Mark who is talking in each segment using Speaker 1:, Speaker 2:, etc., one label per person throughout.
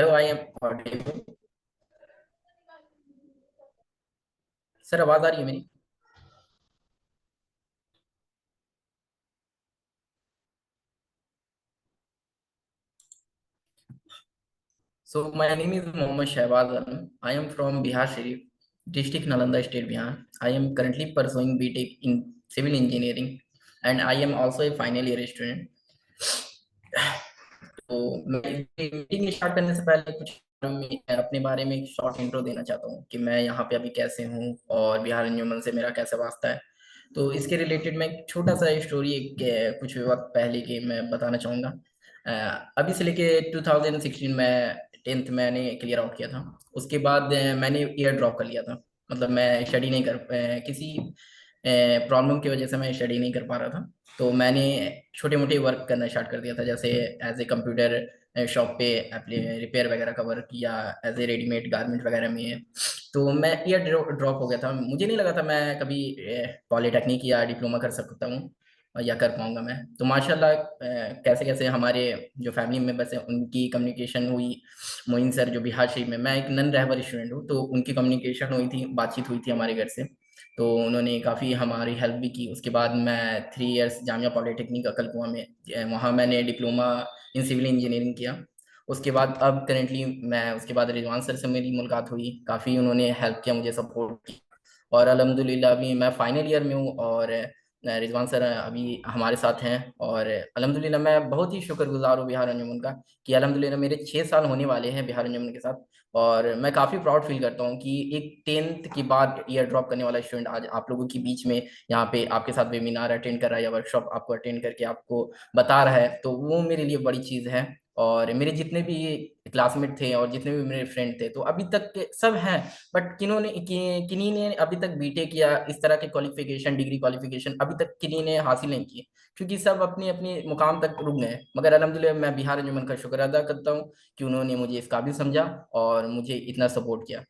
Speaker 1: Hello, I am audible. Sir, आवाज आ रही है मेरी? So my name is Mohammad Shahbaz Alam. I am from Bihar Sharif, district Nalanda, state Bihar. I am currently pursuing BTech in civil engineering, and I am also a final year student. तो मैं meeting start करने से पहले कुछ मैं अपने बारे में एक शॉर्ट इंट्रो देना चाहता हूँ कि मैं यहाँ पे अभी कैसे हूँ और बिहार अंजुमन से मेरा कैसा वास्ता है। तो इसके रिलेटेड मैं एक छोटा सा स्टोरी एक कुछ वक्त पहले की मैं बताना चाहूँगा। अभी से लेके 2016 में 10th मैंने क्लियर आउट किया था। उसके बाद मैंने ईयर ड्रॉप कर लिया था। मतलब मैं स्टडी नहीं कर किसी प्रॉब्लम की वजह से मैं स्टडी नहीं कर पा रहा था। तो मैंने छोटे मोटे वर्क करना स्टार्ट कर दिया था, जैसे एज ए कंप्यूटर शॉप पे रिपेयर वगैरह का वर्क, या एज ए रेडीमेड गारमेंट वगैरह में। तो मैं ईयर ड्रॉप हो गया था। मुझे नहीं लगा था मैं कभी पॉलिटेक्निक या डिप्लोमा कर सकता हूँ या कर पाऊंगा मैं। तो माशाल्लाह कैसे कैसे हमारे जो फैमिली मेंबर्स हैं उनकी कम्युनिकेशन हुई। मोइन सर जो बिहार शरीफ में, मैं एक नन रहबर स्टूडेंट हूँ, तो उनकी कम्युनिकेशन हुई थी, बातचीत हुई थी हमारे घर से। तो उन्होंने काफ़ी हमारी हेल्प भी की। उसके बाद मैं 3 इयर्स जामिया पॉलिटेक्निक अकलकुआ में, वहाँ मैंने डिप्लोमा इन सिविल इंजीनियरिंग किया। उसके बाद अब करेंटली मैं, उसके बाद रिजवान सर से मेरी मुलाकात हुई, काफ़ी उन्होंने हेल्प किया, मुझे सपोर्ट किया। और अल्हम्दुलिल्लाह अभी मैं फाइनल ईयर में हूँ, और रिजवान सर अभी हमारे साथ हैं। और अल्हम्दुलिल्लाह मैं बहुत ही शुक्रगुजार हूँ बिहार अंजुमन का, कि अल्हम्दुलिल्लाह मेरे 6 साल होने वाले हैं बिहार अंजुमन के साथ। और मैं काफ़ी प्राउड फील करता हूँ कि एक 10th के बाद ईयर ड्रॉप करने वाला स्टूडेंट आज आप लोगों के बीच में यहाँ पे आपके साथ वेबिनार अटेंड कर रहा है, या वर्कशॉप आपको अटेंड करके आपको बता रहा है, तो वो मेरे लिए बड़ी चीज़ है। और मेरे जितने भी क्लासमेट थे और जितने भी मेरे फ्रेंड थे, तो अभी तक के सब हैं। बट किन्हीं ने अभी तक बीटेक या इस तरह के क्वालिफिकेशन, डिग्री क्वालिफिकेशन अभी तक किन्हीं ने हासिल नहीं किए, क्योंकि सब अपनी अपनी मुकाम तक रुक गए। मगर अल्हम्दुलिल्लाह मैं बिहार अंजुमन का शुक्र अदा करता हूँ कि उन्होंने मुझे इस काबिल समझा और मुझे इतना सपोर्ट किया।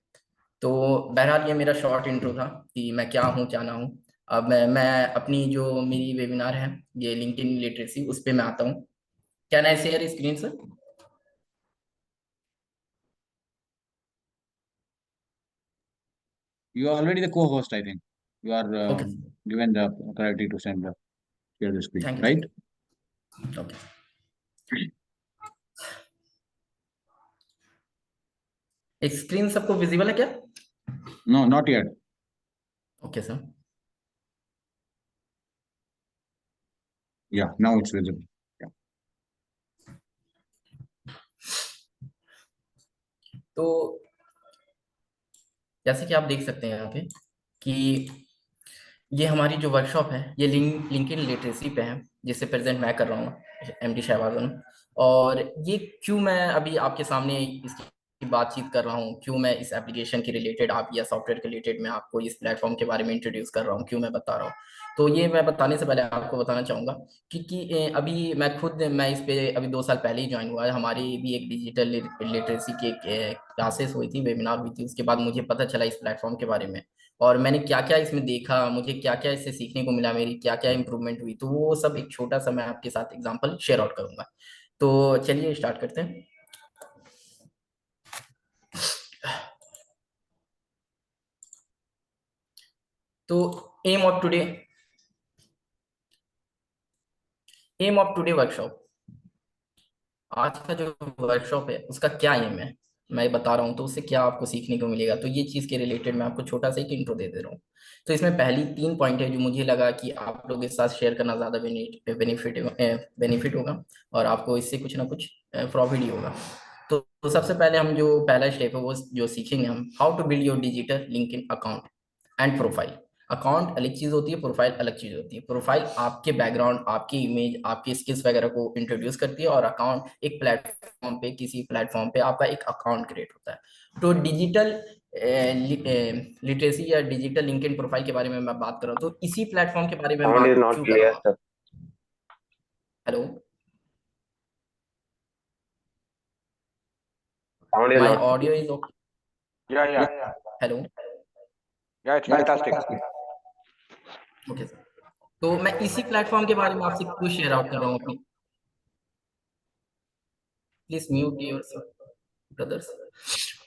Speaker 1: तो बहरहाल ये मेरा शॉर्ट इंट्रो था कि मैं क्या हूँ क्या ना हूँ। अब मैं अपनी जो मेरी वेबिनार है, ये लिंक्डइन लिटरेसी, उस पे मैं आता हूँ। Can I share screen sir?
Speaker 2: You are already the co-host, I think. You are
Speaker 1: okay,
Speaker 2: given the authority to share the screen,
Speaker 1: thank you
Speaker 2: right?
Speaker 1: Sir. Okay, screen सबको visible है क्या?
Speaker 2: No, not yet.
Speaker 1: Okay sir.
Speaker 2: Yeah, now it's visible. Yeah.
Speaker 1: तो जैसे कि आप देख सकते हैं यहाँ पे कि ये हमारी जो वर्कशॉप है, ये लिंक्डइन लिटरेसी पे है, जिससे प्रेजेंट मैं कर रहा हूँ, एमडी शहबाज अनम। और ये क्यों मैं अभी आपके सामने इसकी बातचीत कर रहा हूँ, क्यों मैं इस एप्लीकेशन के रिलेटेड, आप या सॉफ्टवेयर के रिलेटेड मैं आपको इस प्लेटफॉर्म के बारे में इंट्रोड्यूस कर रहा हूँ, क्यों मैं बता रहा हूँ। तो ये मैं बताने से पहले आपको बताना चाहूँगा कि अभी मैं इस पे अभी 2 साल पहले ही ज्वाइन हुआ है। हमारी भी एक डिजिटल लिटरेसी की क्लासेस हुई थी, वेबिनार हुई थी। उसके बाद मुझे पता चला इस प्लेटफॉर्म के बारे में, और मैंने क्या क्या इसमें देखा, मुझे क्या क्या इससे सीखने को मिला, मेरी क्या क्या इंप्रूवमेंट हुई, तो वो सब एक छोटा सा मैं आपके साथ एग्जांपल शेयर आउट करूंगा। तो चलिए स्टार्ट करते हैं। तो aim of today aim of today workshop, आज का जो वर्कशॉप है उसका क्या एम है, मैं बता रहा हूँ तो उससे क्या आपको सीखने को मिलेगा। तो ये चीज़ के रिलेटेड मैं आपको छोटा सा एक इंट्रो दे दे रहा हूँ। तो इसमें पहली 3 पॉइंट है जो मुझे लगा कि आप लोगों के साथ शेयर करना ज़्यादा बेनिफिट होगा, और आपको इससे कुछ ना कुछ प्रॉफिट ही होगा। तो सबसे पहले हम जो पहला स्टेप है वो जो सीखेंगे हम, how to build your digital LinkedIn account and profile. Account अलग चीज होती है, प्रोफाइल अलग चीज होती है। प्रोफाइल आपके बैकग्राउंड, आपकी इमेज, आपकी स्किल्स वगैरह को इंट्रोड्यूस करती है, और अकाउंट एक प्लेटफॉर्म पे, किसी प्लेटफॉर्म पे आपका एक अकाउंट क्रिएट होता है। तो डिजिटल लिटरेसी या डिजिटल लिंक्डइन प्रोफाइल के बारे में मैं बात कर रहा हूँ, तो इसी प्लेटफॉर्म के बारे में मैं
Speaker 3: Sound is
Speaker 1: बात
Speaker 3: not
Speaker 1: क्यों कर रहा
Speaker 3: clear,
Speaker 1: हूँ।
Speaker 3: sir.
Speaker 1: Hello,
Speaker 3: Sound is
Speaker 1: my
Speaker 3: not.
Speaker 1: Audio is okay?
Speaker 3: Yeah,
Speaker 2: Yeah,
Speaker 3: yeah,
Speaker 1: hello,
Speaker 3: yeah. It's
Speaker 2: yeah, it's
Speaker 3: fantastic.
Speaker 2: fantastic.
Speaker 1: Okay sir. तो मैं इसी प्लेटफॉर्म के बारे में आपसे क्यों शेयर आउट कर रहा हूँ अपनी, प्लीज म्यूट योर। ब्रदर्स।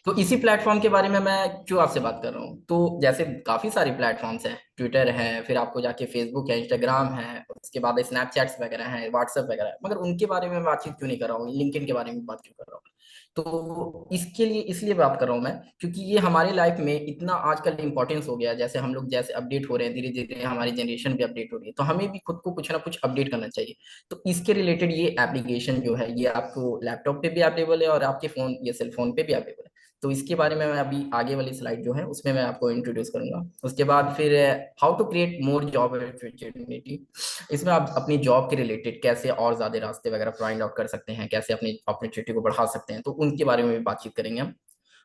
Speaker 1: तो इसी प्लेटफॉर्म के बारे में मैं क्यों आपसे बात कर रहा हूँ, तो जैसे काफी सारे प्लेटफॉर्म्स हैं, ट्विटर है, फिर आपको जाके फेसबुक है, इंस्टाग्राम है, उसके बाद स्नैपचैट्स वगैरह हैं, व्हाट्सएप वगैरह है, मगर उनके बारे में बातचीत क्यों नहीं कर रहा हूँ, लिंक्डइन के बारे में बात क्यों कर रहा हूँ। तो इसके लिए इसलिए बात कर रहा हूँ मैं, क्योंकि ये हमारे लाइफ में इतना आजकल इंपॉर्टेंस हो गया है। जैसे हम लोग जैसे अपडेट हो रहे हैं, धीरे धीरे हमारी जनरेशन भी अपडेट हो रही है, तो हमें भी खुद को कुछ ना कुछ अपडेट करना चाहिए। तो इसके रिलेटेड ये एप्लीकेशन जो है, ये आपको लैपटॉप पे भी अवेलेबल है और आपके फोन या सेल फोन पे भी अवेलेबल है। तो इसके बारे में मैं अभी आगे वाली स्लाइड जो है उसमें मैं आपको इंट्रोड्यूस करूंगा। उसके बाद फिर how to create more job opportunity, इसमें आप अपनी जॉब के रिलेटेड कैसे और ज्यादा रास्ते वगैरह फाइंड आउट कर सकते हैं, कैसे अपनी अपॉर्चुनिटी को बढ़ा सकते हैं, तो उनके बारे में भी बातचीत करेंगे हम।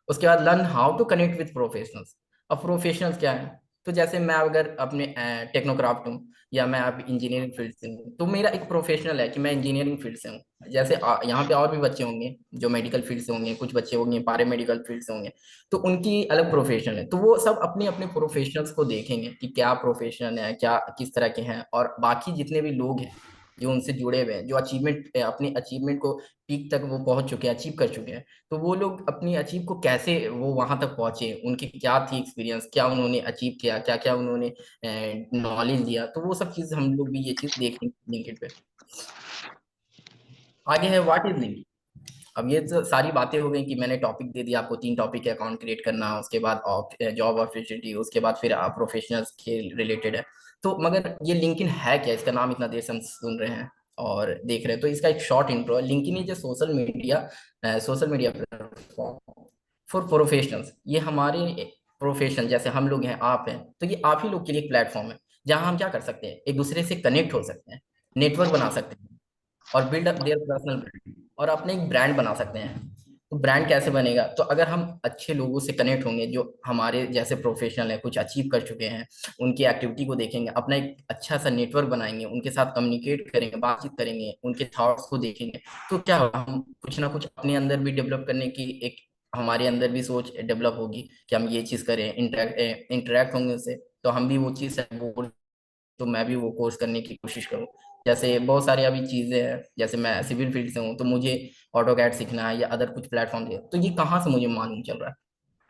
Speaker 1: उसके बाद learn how to connect with professionals. अब प्रोफेशनल्स क्या है, तो जैसे मैं अगर अपने टेक्नोक्राफ्ट हूँ या मैं अब इंजीनियरिंग फील्ड से हूँ, तो मेरा एक प्रोफेशनल है कि मैं इंजीनियरिंग फील्ड से हूँ। जैसे यहाँ पे और भी बच्चे होंगे जो मेडिकल फील्ड से होंगे, कुछ बच्चे होंगे पैरामेडिकल फील्ड से होंगे, तो उनकी अलग प्रोफेशन है। तो वो सब अपने अपने प्रोफेशनल्स को देखेंगे कि क्या प्रोफेशन है, क्या किस तरह के हैं, और बाकी जितने भी लोग हैं जो उनसे जुड़े हुए हैं, जो अचीवमेंट अपनी अचीवमेंट को पीक तक वो पहुंच चुके हैं, अचीव कर चुके हैं, तो वो लोग अपनी अचीव को कैसे वो वहां तक पहुंचे, उनकी क्या थी एक्सपीरियंस, क्या उन्होंने अचीव किया, क्या क्या उन्होंने नॉलेज लिया, तो वो सब चीज हम लोग भी ये चीज देखेंगे लिंक्डइन पे। आगे है व्हाट इज लिंक्डइन। अब ये तो सारी बातें हो गई कि मैंने टॉपिक दे दिया आपको, 3 टॉपिक है, अकाउंट क्रिएट करना, उसके बाद जॉब अपॉर्चुनिटी, उसके बाद फिर आप प्रोफेशनल्स के रिलेटेड है। तो मगर ये लिंक्डइन है क्या, इसका नाम इतना देर से हम सुन रहे हैं और देख रहे हैं, तो इसका एक शॉर्ट इंट्रो है। LinkedIn is a social media platform for professionals. ये हमारे प्रोफेशन, जैसे हम लोग हैं, आप हैं, तो ये आप ही लोग के लिए एक प्लेटफॉर्म है जहां हम क्या कर सकते हैं, एक दूसरे से कनेक्ट हो सकते हैं, नेटवर्क बना सकते हैं, और build up their personal brand, और अपने एक ब्रांड बना सकते हैं। तो ब्रांड कैसे बनेगा, तो अगर हम अच्छे लोगों से कनेक्ट होंगे जो हमारे जैसे प्रोफेशनल है, कुछ अचीव कर चुके हैं, उनकी एक्टिविटी को देखेंगे, अपना एक अच्छा सा नेटवर्क बनाएंगे, उनके साथ कम्युनिकेट करेंगे, बातचीत करेंगे, उनके थॉट्स को देखेंगे, तो क्या होगा, हम कुछ ना कुछ अपने अंदर भी डेवलप करने की एक, हमारे अंदर भी सोच डेवलप होगी कि हम ये चीज करें, इंटरेक्ट होंगे उससे, तो हम भी वो चीज, तो मैं भी वो कोर्स करने की कोशिश करूँ। जैसे बहुत सारी अभी चीजें हैं, जैसे मैं सिविल फील्ड से हूँ, तो मुझे ऑटोकैड सीखना है या अदर कुछ प्लेटफॉर्म है, तो ये कहाँ से मुझे मालूम चल रहा है,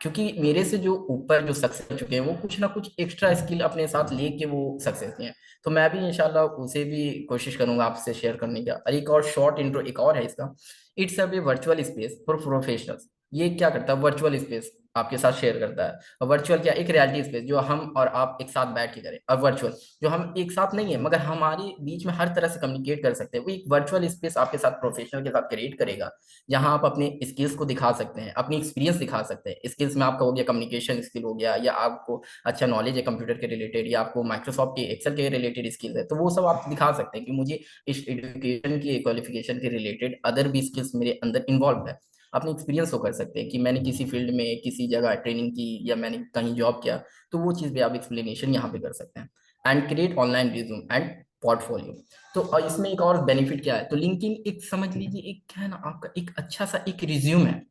Speaker 1: क्योंकि मेरे से जो ऊपर जो सक्सेस कर चुके हैं, वो कुछ ना कुछ एक्स्ट्रा स्किल अपने साथ लेके वो सक्सेस हैं। तो मैं भी इंशाल्लाह उसे भी कोशिश करूंगा आपसे शेयर करने का। और एक और शॉर्ट इंट्रो एक और है इसका, it's a virtual space for professionals. ये क्या करता है, वर्चुअल स्पेस आपके साथ शेयर करता है। और वर्चुअल क्या, एक रियलिटी स्पेस जो हम और आप एक साथ बैठ के करें, और वर्चुअल जो हम एक साथ नहीं है मगर हमारे बीच में हर तरह से कम्युनिकेट कर सकते हैं, वो एक वर्चुअल स्पेस आपके साथ प्रोफेशनल के साथ क्रिएट करेगा, जहां आप अपने स्किल्स को दिखा सकते हैं, अपनी एक्सपीरियंस दिखा सकते हैं। स्किल्स में आपका हो गया कम्युनिकेशन स्किल हो गया, या आपको अच्छा नॉलेज है कंप्यूटर के रिलेटेड, या आपको माइक्रोसॉफ्ट के एक्सेल के रिलेटेड स्किल्स है, तो वो सब आप दिखा सकते हैं कि मुझे इस एजुकेशन की क्वालिफिकेशन के रिलेटेड अदर भी स्किल्स मेरे अंदर इन्वॉल्व है। अपने एक्सपीरियंस को कर सकते हैं कि मैंने किसी फील्ड में किसी जगह ट्रेनिंग की या मैंने कहीं जॉब किया, तो वो चीज़ भी आप एक्सप्लेनेशन यहाँ पे कर सकते हैं। And create online resume and portfolio. तो और इसमें एक और बेनिफिट क्या है, तो लिंक्डइन एक समझ लीजिए एक है ना, आपका एक अच्छा सा एक रिज्यूम है।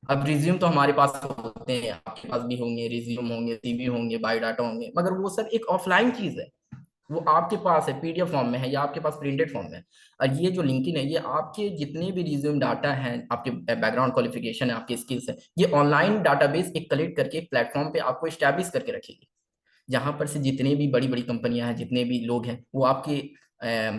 Speaker 1: अब रिज्यूम तो हमारे पास होते हैं, आपके पास भी होंगे, रिज्यूम होंगे, सीवी होंगे, बायोडाटा होंगे, मगर वो सब एक ऑफलाइन चीज है। वो आपके पास है, पीडीएफ फॉर्म में है, या आपके पास प्रिंटेड फॉर्म में है। और ये जो लिंक्डइन है, ये आपके जितने भी रिज्यूम डाटा हैं, आपके बैकग्राउंड क्वालिफिकेशन है, आपके स्किल्स है, ये ऑनलाइन डाटाबेस एक कलेक्ट करके एक प्लेटफॉर्म पे आपको स्टैब्लिश करके रखेगी, जहां पर से जितने भी बड़ी बड़ी कंपनियां हैं, जितने भी लोग हैं, वो आपके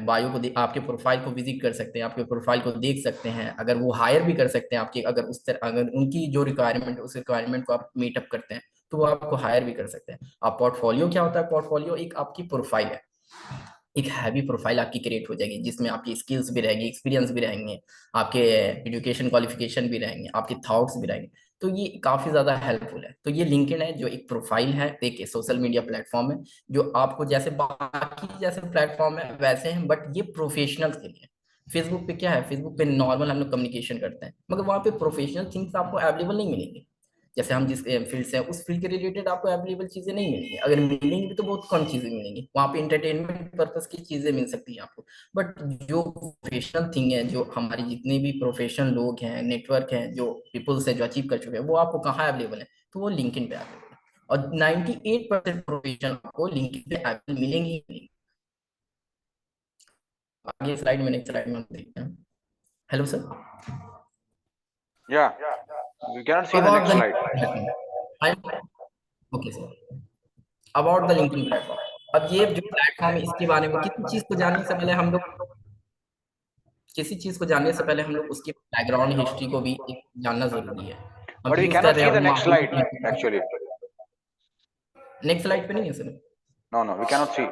Speaker 1: बायो को आपके प्रोफाइल को विजिट कर सकते हैं, आपके प्रोफाइल को देख सकते हैं, अगर वो हायर भी कर सकते हैं आपके, अगर उस तरह अगर उनकी जो रिक्वायरमेंट उस रिक्वायरमेंट को आप मीटअप करते हैं, तो वो आपको हायर भी कर सकते हैं। आप पोर्टफोलियो क्या होता है, पोर्टफोलियो एक आपकी प्रोफाइल है, एक हैवी प्रोफाइल आपकी क्रिएट हो जाएगी, जिसमें आपकी स्किल्स भी रहेगी, एक्सपीरियंस भी रहेंगे, आपके एजुकेशन क्वालिफिकेशन भी रहेंगे, आपके थॉट्स भी रहेंगे। तो ये काफी ज्यादा हेल्पफुल है। तो ये लिंक्डइन है जो एक प्रोफाइल है, एक सोशल मीडिया प्लेटफॉर्म है, जो आपको जैसे बाकी जैसे प्लेटफॉर्म है वैसे हैं, बट ये प्रोफेशनल्स के लिए। फेसबुक पे क्या है, फेसबुक पे नॉर्मल हम लोग कम्युनिकेशन करते हैं, मगर वहाँ पे प्रोफेशनल थिंग्स आपको अवेलेबल नहीं मिलेंगी। जैसे हम जिस फील्ड से हैं, उस फील्ड के रिलेटेड आपको अवेलेबल चीजें नहीं मिलेंगी, अगर मिलेंगी भी तो बहुत कम चीजें मिलेंगी। वहाँ पे इंटरटेनमेंट पर्पस की चीजें मिल सकती हैं आपको, बट जो प्रोफेशनल थिंग है, जो हमारे जितने भी प्रोफेशनल लोग हैं, नेटवर्क हैं, जो पीपल्स है जो अचीव कर चुके हैं, वो आपको कहाँ अवेलेबल है, तो वो लिंक्डइन पे अवेलेबल है। और 98% प्रोफेशनल आपको लिंक्डइन पे अवेलेबल मिलेंगे ही मिलेंगे। आगे स्लाइड में, नेक्स्ट स्लाइड में हम देखते हैं। Hello sir.
Speaker 3: Yeah. We cannot see the
Speaker 1: About
Speaker 3: next
Speaker 1: the
Speaker 3: slide.
Speaker 1: platform. Okay sir, about the LinkedIn platform. अब ये जो प्लेटफॉर्म है इसके बारे में किसी चीज को जानने से पहले हम लोग उसकी बैकग्राउंड हिस्ट्री को भी एक जानना जरूरी है। हम
Speaker 3: But we
Speaker 1: यूज कर
Speaker 3: cannot
Speaker 1: रहे
Speaker 3: see
Speaker 1: हैं
Speaker 3: the
Speaker 1: अब
Speaker 3: next slide
Speaker 1: marketing.
Speaker 3: actually.
Speaker 1: Next slide पे नहीं है sir?
Speaker 3: No, no, we cannot see.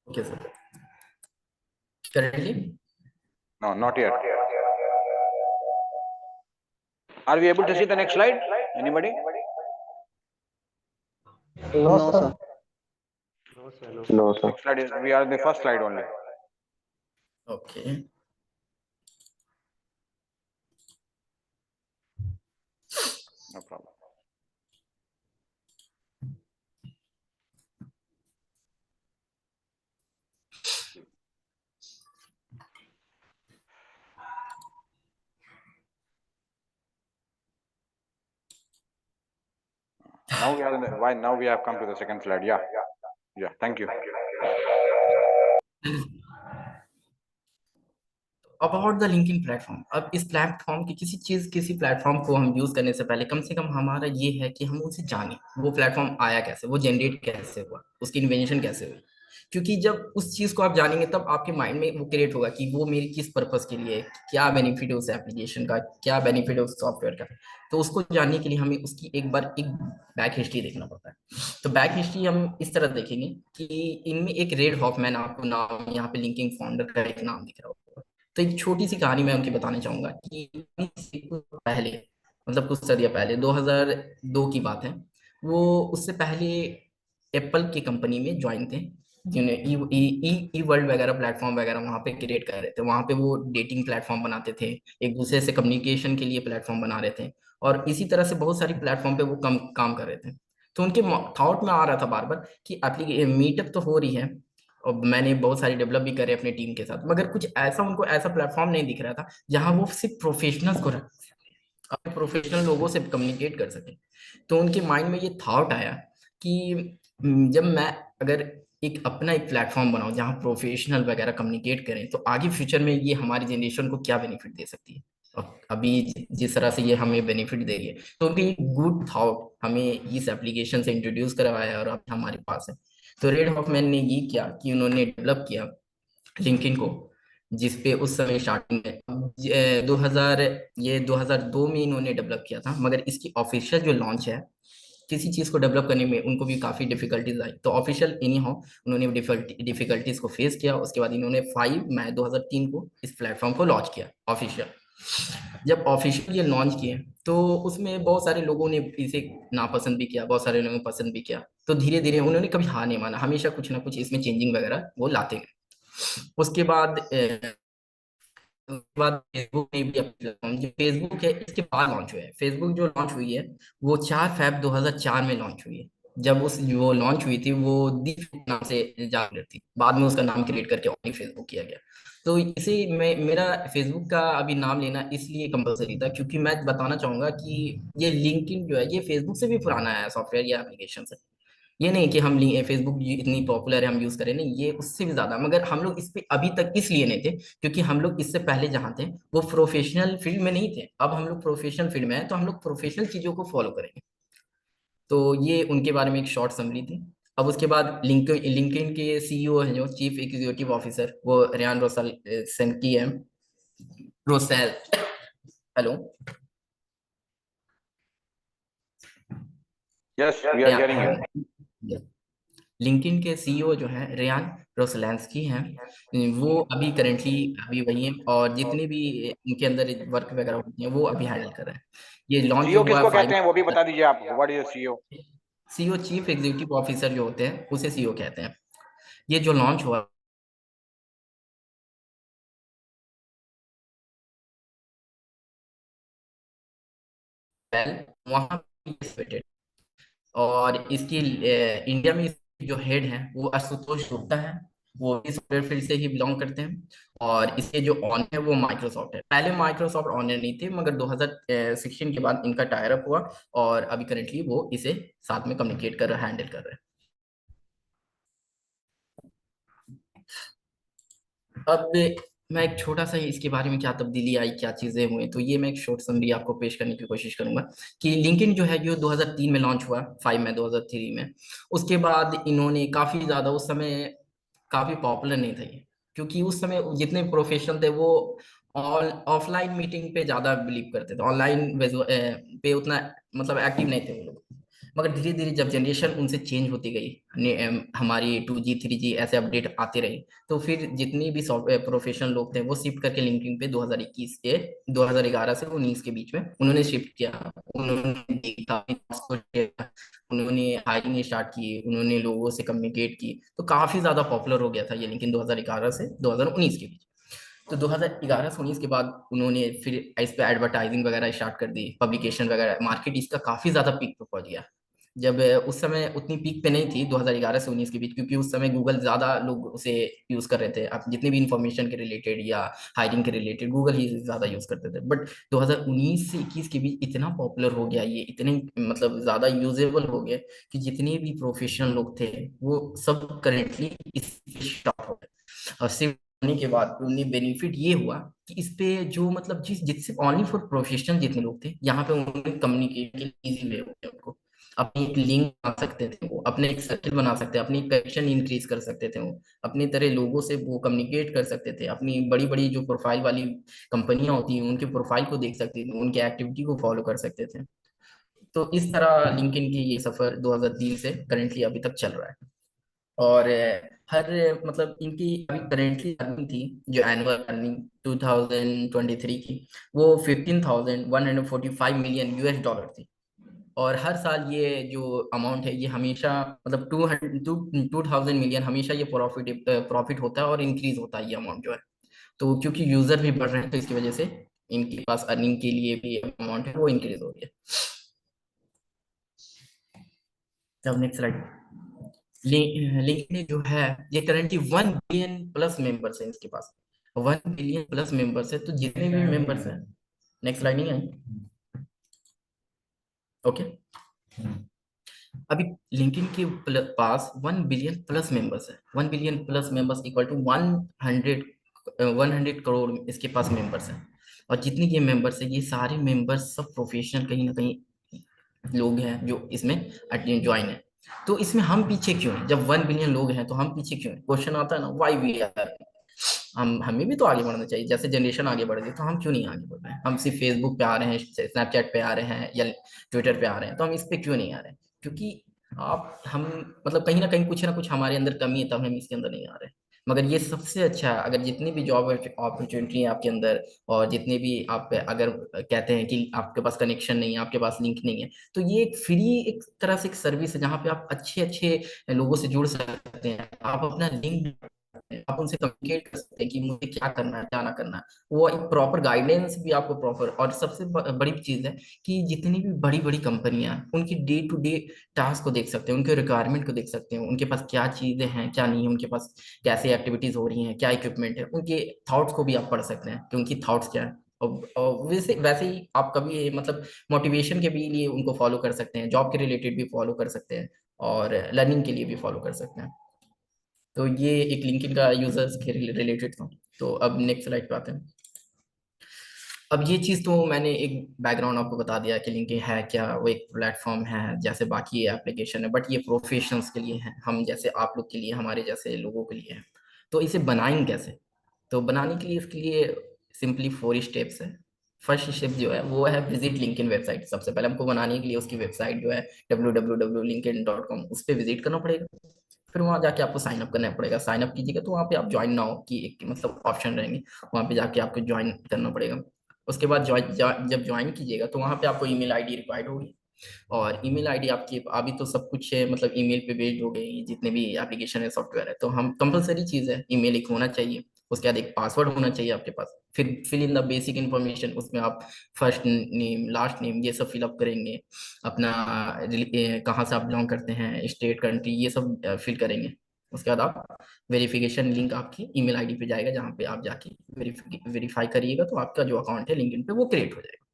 Speaker 1: Okay sir, currently
Speaker 3: No, not yet. Are we able to see the next slide? Anybody?
Speaker 4: No, sir.
Speaker 3: No, sir. Next slide is, we are in the first slide only.
Speaker 1: Okay.
Speaker 3: No problem. Now we are in the, why now we have come to the second slide. Yeah. Yeah. Thank you.
Speaker 1: About the linking platform. अब इस platform की किसी platform को हम use करने से पहले कम से कम हमारा ये है कि हम उसे जाने, वो प्लेटफॉर्म आया कैसे, वो जनरेट कैसे हुआ, उसकी इन्वेंशन कैसे हुई। क्योंकि जब उस चीज को आप जानेंगे तब आपके माइंड में वो क्रिएट होगा कि वो मेरी किस पर्पस के लिए है, क्या बेनिफिट है उस एप्लीकेशन का, क्या बेनिफिट है उस सॉफ्टवेयर का। तो उसको जानने के लिए हमें उसकी एक बैक हिस्ट्री देखना पड़ता है। तो बैक हिस्ट्री हम इस तरह देखेंगे कि इनमें एक रेड हॉफमैन, आपको नाम यहाँ पे लिंकिंग फाउंडर का एक नाम दिख रहा होगा। तो एक छोटी सी कहानी मैं उनकी बताना चाहूंगा कि पहले, मतलब कुछ सदियां पहले, 2002 की बात है। वो उससे पहले एप्पल की कंपनी में ज्वाइन थे, जिन्हें ई ई ई ई वर्ल्ड वगैरह प्लेटफॉर्म वगैरह वहाँ पे क्रिएट कर रहे थे। वहाँ पे वो डेटिंग प्लेटफॉर्म बनाते थे, एक दूसरे से कम्युनिकेशन के लिए प्लेटफॉर्म बना रहे थे, और इसी तरह से बहुत सारी प्लेटफॉर्म पे वो काम कर रहे थे। तो उनके थॉट में आ रहा था बार बार कि एप्लीकेशन मीटअप तो हो रही है, और मैंने बहुत सारी डेवलप भी करे अपने टीम के साथ, मगर कुछ ऐसा उनको ऐसा प्लेटफॉर्म नहीं दिख रहा था जहां वो सिर्फ प्रोफेशनल्स को रख सके, अपने प्रोफेशनल लोगों से कम्युनिकेट कर सके। तो उनके माइंड में ये थॉट आया कि जब मैं अगर एक प्लेटफॉर्म बनाऊं जहां प्रोफेशनल वगैरह कम्युनिकेट करें, तो आगे फ्यूचर में ये हमारी जनरेशन को क्या बेनिफिट दे सकती है, और अभी जिस तरह से ये हमें बेनिफिट दे रही है। तो उनकी एक गुड थॉट हमें इस एप्लीकेशन से इंट्रोड्यूस करवाया और अब हमारे पास है। तो रेड हॉफमैन ने ये किया कि उन्होंने डेवलप किया लिंक्डइन को, जिसपे उस समय स्टार्टिंग में 2000, ये 2002 में इन्होंने डेवलप किया था, मगर इसकी ऑफिशियल जो लॉन्च है, किसी चीज को डेवलप करने में उनको भी काफी डिफिकल्टीज आई, तो ऑफिशियल इनी हो उन्होंने डिफिकल्टीज को फेस किया। उसके बाद इन्होंने 5 मई 2003 को इस प्लेटफॉर्म को लॉन्च किया ऑफिशियल। जब ऑफिशियल ये लॉन्च किए तो उसमें बहुत सारे लोगों ने इसे नापसंद भी किया, बहुत सारे लोगों ने पसंद भी किया। तो धीरे धीरे उन्होंने कभी हार नहीं माना, हमेशा कुछ ना कुछ इसमें चेंजिंग वगैरह वो लाते गए। उसके बाद फेसबुक ने भी अपनी प्लेटफॉर्म, जो फेसबुक है इसके बाद लॉन्च हुआ है। फेसबुक जो लॉन्च हुई है वो 4 फरवरी 2004 में लॉन्च हुई है। जब उस वो लॉन्च हुई थी वो दीप नाम से जान रही थी, बाद में उसका नाम क्रिएट करके ओनली फेसबुक किया गया। तो इसी में मेरा फेसबुक का अभी नाम लेना इसलिए कंपलसरी था क्योंकि मैं बताना चाहूंगा कि ये लिंक्डइन जो है ये फेसबुक से भी पुराना है सॉफ्टवेयर या एप्लीकेशन से। ये नहीं कि हम फेसबुक इतनी पॉपुलर है हम यूज करें, नहीं, ये उससे भी ज्यादा, मगर हम लोग इस पे अभी तक इसलिए नहीं थे क्योंकि हम लोग इससे पहले जहाँ थे वो प्रोफेशनल फील्ड में नहीं थे। अब हम लोग प्रोफेशनल फील्ड में हैं तो हम लोग प्रोफेशनल चीजों को फॉलो करेंगे। तो ये उनके बारे में एक शॉर्ट समरी थी। अब उसके बाद लिंक्डइन के सीईओ हैं जो चीफ एग्जीक्यूटिव ऑफिसर, वो रेयान रोसल सन की है, Rosell. Hello,
Speaker 3: Yes, we are hearing you.
Speaker 1: LinkedIn के सीईओ जो हैं रेयान रोसलैंस्की हैं। वो अभी करेंटली अभी वही हैं, और जितने भी इनके अंदर वर्क वगैरह होती हैं वो अभी हैंडल कर रहे हैं। ये लॉन्च जो
Speaker 3: CEO
Speaker 1: हुआ
Speaker 3: किसको कहते
Speaker 1: फाइव,
Speaker 3: हैं वो भी बता दीजिए आप. What is a CEO?
Speaker 1: CEO chief executive officer जो होते हैं उसे सीईओ कहते हैं। ये जो लॉन्च हुआ वहाँ, और इसकी इंडिया में जो हेड है वो आशुतोष गुप्ता है, वो इस सॉफ्टवेयर फील्ड से ही बिलोंग करते हैं। और इसके जो ऑनर है वो माइक्रोसॉफ्ट है। पहले माइक्रोसॉफ्ट ऑनर नहीं थे, मगर 2016 के बाद इनका टायर अप हुआ, और अभी करेंटली वो इसे साथ में कम्युनिकेट कर रहे हैं, हैंडल कर रहे हैं। अब मैं एक छोटा सा इसके बारे में क्या तब्दीली आई, क्या चीजें हुई, तो ये मैं एक शॉर्ट समरी आपको पेश करने की कोशिश करूंगा कि लिंक्डइन जो है जो 2003 में लॉन्च हुआ, 5 मई 2003 में। उसके बाद इन्होंने काफी ज्यादा, उस समय काफी पॉपुलर नहीं था ये, क्योंकि उस समय जितने प्रोफेशनल थे वो ऑल ऑफलाइन मीटिंग पे ज्यादा बिलीव करते थे, ऑनलाइन पे उतना मतलब एक्टिव नहीं थे वो लोग। मगर धीरे धीरे जब जनरेशन उनसे चेंज होती गई, हमारी 2G 3G ऐसे अपडेट आते रहे, तो फिर जितनी भी सॉफ्टवेयर प्रोफेशनल लोग थे वो शिफ्ट करके लिंक्डइन पे 2021 के 2011 से 19 के बीच में उन्होंने शिफ्ट किया। उन्होंने देखा, उन्होंने हायरिंग स्टार्ट की, उन्होंने लोगों से कम्युनिकेट की, तो काफी ज्यादा पॉपुलर हो गया था ये लिंक्डइन 2011 से 2019 के बीच। तो 2011 से 19 के बाद उन्होंने फिर इस पे एडवर्टाइजिंग वगैरह स्टार्ट कर दी, पब्लिकेशन वगैरह, मार्केट इसका काफी ज्यादा पीक पे पहुंच गया। जब उस समय उतनी पीक पे नहीं थी 2011 से 19 के बीच, क्योंकि उस समय गूगल ज्यादा लोग उसे यूज कर रहे थे। आप जितने भी इंफॉर्मेशन के रिलेटेड या हायरिंग के रिलेटेड गूगल ही ज्यादा यूज करते थे। बट 2019 से 21 के बीच इतना पॉपुलर हो गया ये, इतने मतलब ज्यादा यूजेबल हो गया कि जितने भी प्रोफेशनल लोग थे वो सब करेंटली इस पे स्टार्ट हो गए। और सिर्फ होने के बाद उन्हें बेनिफिट ये हुआ कि इस पे जो मतलब जिससे ओनली फॉर प्रोफेशनल जितने लोग थे यहाँ पे उन्हें कम्युनिकेट के इजी वे हो गया उनको। अपनी एक लिंक बना सकते थे वो, अपने एक सर्किल बना सकते थे, अपनी कनेक्शन इंक्रीज कर सकते थे वो, अपनी तरह लोगों से वो कम्युनिकेट कर सकते थे, अपनी बड़ी बड़ी जो प्रोफाइल वाली कंपनियां होती हैं उनके प्रोफाइल को देख सकते थे, उनके एक्टिविटी को फॉलो कर सकते थे। तो इस तरह लिंक्डइन की ये सफर 2003 से करेंटली अभी तक चल रहा है। और हर मतलब इनकी अभी करेंटली अर्निंग थी, जो एनुअल अर्निंग 2023 की, वो 15,145 मिलियन US डॉलर थी। और हर साल ये जो अमाउंट है ये हमेशा मतलब 2000 मिलियन हमेशा ये प्रॉफिट प्रॉफिट होता है और इंक्रीज होता है ये अमाउंट जो है। तो क्योंकि यूजर भी बढ़ रहे हैं तो इसकी वजह से इनके पास अर्निंग के लिए भी अमाउंट है वो इंक्रीज हो रही है। अब नेक्स्ट स्लाइड। लिंक्डइन जो है ये करंटली 1 बिलियन प्लस मेंबर्स है इसके पास। 1 बिलियन प्लस मेंबर्स है, तो जितने भी मेंबर्स हैं, नेक्स्ट स्लाइड नहीं आई, ओके। अभी लिंक्डइन के पास 1 बिलियन प्लस मेंबर्स है। 1 billion plus members equal to 100 crore इसके पास मेंबर्स हैं। और जितने ये मेंबर्स है ये सारे मेंबर्स सब प्रोफेशनल कहीं ना कहीं लोग हैं जो इसमें ज्वाइन है। तो इसमें हम पीछे क्यों हैं? जब 1 बिलियन लोग हैं तो हम पीछे क्यों हैं? क्वेश्चन आता है ना, वाई वी आर। हम हमें भी तो आगे बढ़ना चाहिए, जैसे जनरेशन आगे बढ़ गई तो हम क्यों नहीं आगे बढ़ रहे हैं? हम सिर्फ फेसबुक पे आ रहे हैं, स्नैपचैट पे आ रहे हैं या ट्विटर पे आ रहे हैं, तो हम इस पे क्यों नहीं आ रहे हैं? क्योंकि आप हम मतलब कहीं ना कुछ हमारे अंदर कमी है, तब हम इसके अंदर नहीं आ रहे हैं। मगर ये सबसे अच्छा है, अगर जितनी भी जॉब अपॉर्चुनिटी है आपके अंदर, और जितने भी आप अगर कहते हैं कि आपके पास कनेक्शन नहीं है, आपके पास लिंक नहीं है, तो ये एक फ्री एक तरह से एक सर्विस है जहाँ पे आप अच्छे अच्छे लोगों से जुड़ सकते हैं। आप अपना लिंक, आप उनसे कम्युनिकेट कर सकते हैं कि मुझे क्या करना है क्या ना करना है। वो एक प्रॉपर गाइडेंस भी आपको प्रॉपर, और सबसे बड़ी चीज है कि जितनी भी बड़ी बड़ी कंपनियां उनकी डे टू डे टास्क को देख सकते हैं, उनके रिक्वायरमेंट को देख सकते हैं, उनके पास क्या चीजें हैं क्या नहीं है, उनके पास कैसे एक्टिविटीज हो रही हैं, क्या इक्विपमेंट है, उनके थॉट्स को भी आप पढ़ सकते हैं कि उनकी थॉट्स क्या है। और वैसे वैसे ही आप कभी मतलब मोटिवेशन के भी लिए उनको फॉलो कर सकते हैं, जॉब के रिलेटेड भी फॉलो कर सकते हैं, और लर्निंग के लिए भी फॉलो कर सकते हैं। तो ये एक लिंक्डइन का यूजर्स के रिलेटेड था। तो अब नेक्स्ट स्लाइड पे आते हैं। अब ये चीज तो मैंने एक बैकग्राउंड आपको बता दिया कि लिंक्डइन है क्या, वो एक प्लेटफॉर्म है जैसे बाकी एप्लीकेशन है, बट ये प्रोफेशनल्स के लिए है, हम जैसे आप लोग के लिए, हमारे जैसे लोगों के लिए है। तो इसे बनाएंगे कैसे? तो बनाने के लिए इसके लिए सिंपली 4 स्टेप्स है। फर्स्ट स्टेप जो है वो है विजिट लिंक्डइन वेबसाइट। सबसे पहले हमको बनाने के लिए उसकी वेबसाइट जो है www.linkedin.com, उस पर विजिट करना पड़ेगा। फिर वहां जाके आपको साइन अप करना पड़ेगा। साइन अप कीजिएगा तो वहाँ पे आप ज्वाइन नाउ की एक मतलब ऑप्शन रहेंगे, वहाँ पे जाके आपको ज्वाइन करना पड़ेगा। उसके बाद जब ज्वाइन कीजिएगा तो वहाँ पे आपको ईमेल आईडी रिक्वायर्ड होगी। और ईमेल आईडी आपकी अभी तो सब कुछ है मतलब ईमेल पे बेस्ड हो गई जितने भी एप्लीकेशन है सॉफ्टवेयर है, तो हम कंपलसरी चीज है ईमेल एक होना चाहिए। उसके बाद एक पासवर्ड होना चाहिए आपके पास। फिर fill in the basic information, उसमें आप फर्स्ट नेम लास्ट नेम ये सब फिलअप करेंगे। अपना कहाँ से आप बिलोंग करते हैं, स्टेट कंट्री ये सब फिल करेंगे। उसके बाद आप वेरिफिकेशन लिंक आपकी ईमेल आईडी पे जाएगा, जहाँ पे आप जाके वेरीफाई करिएगा तो आपका जो अकाउंट है लिंक्डइन पे वो क्रिएट हो जाएगा।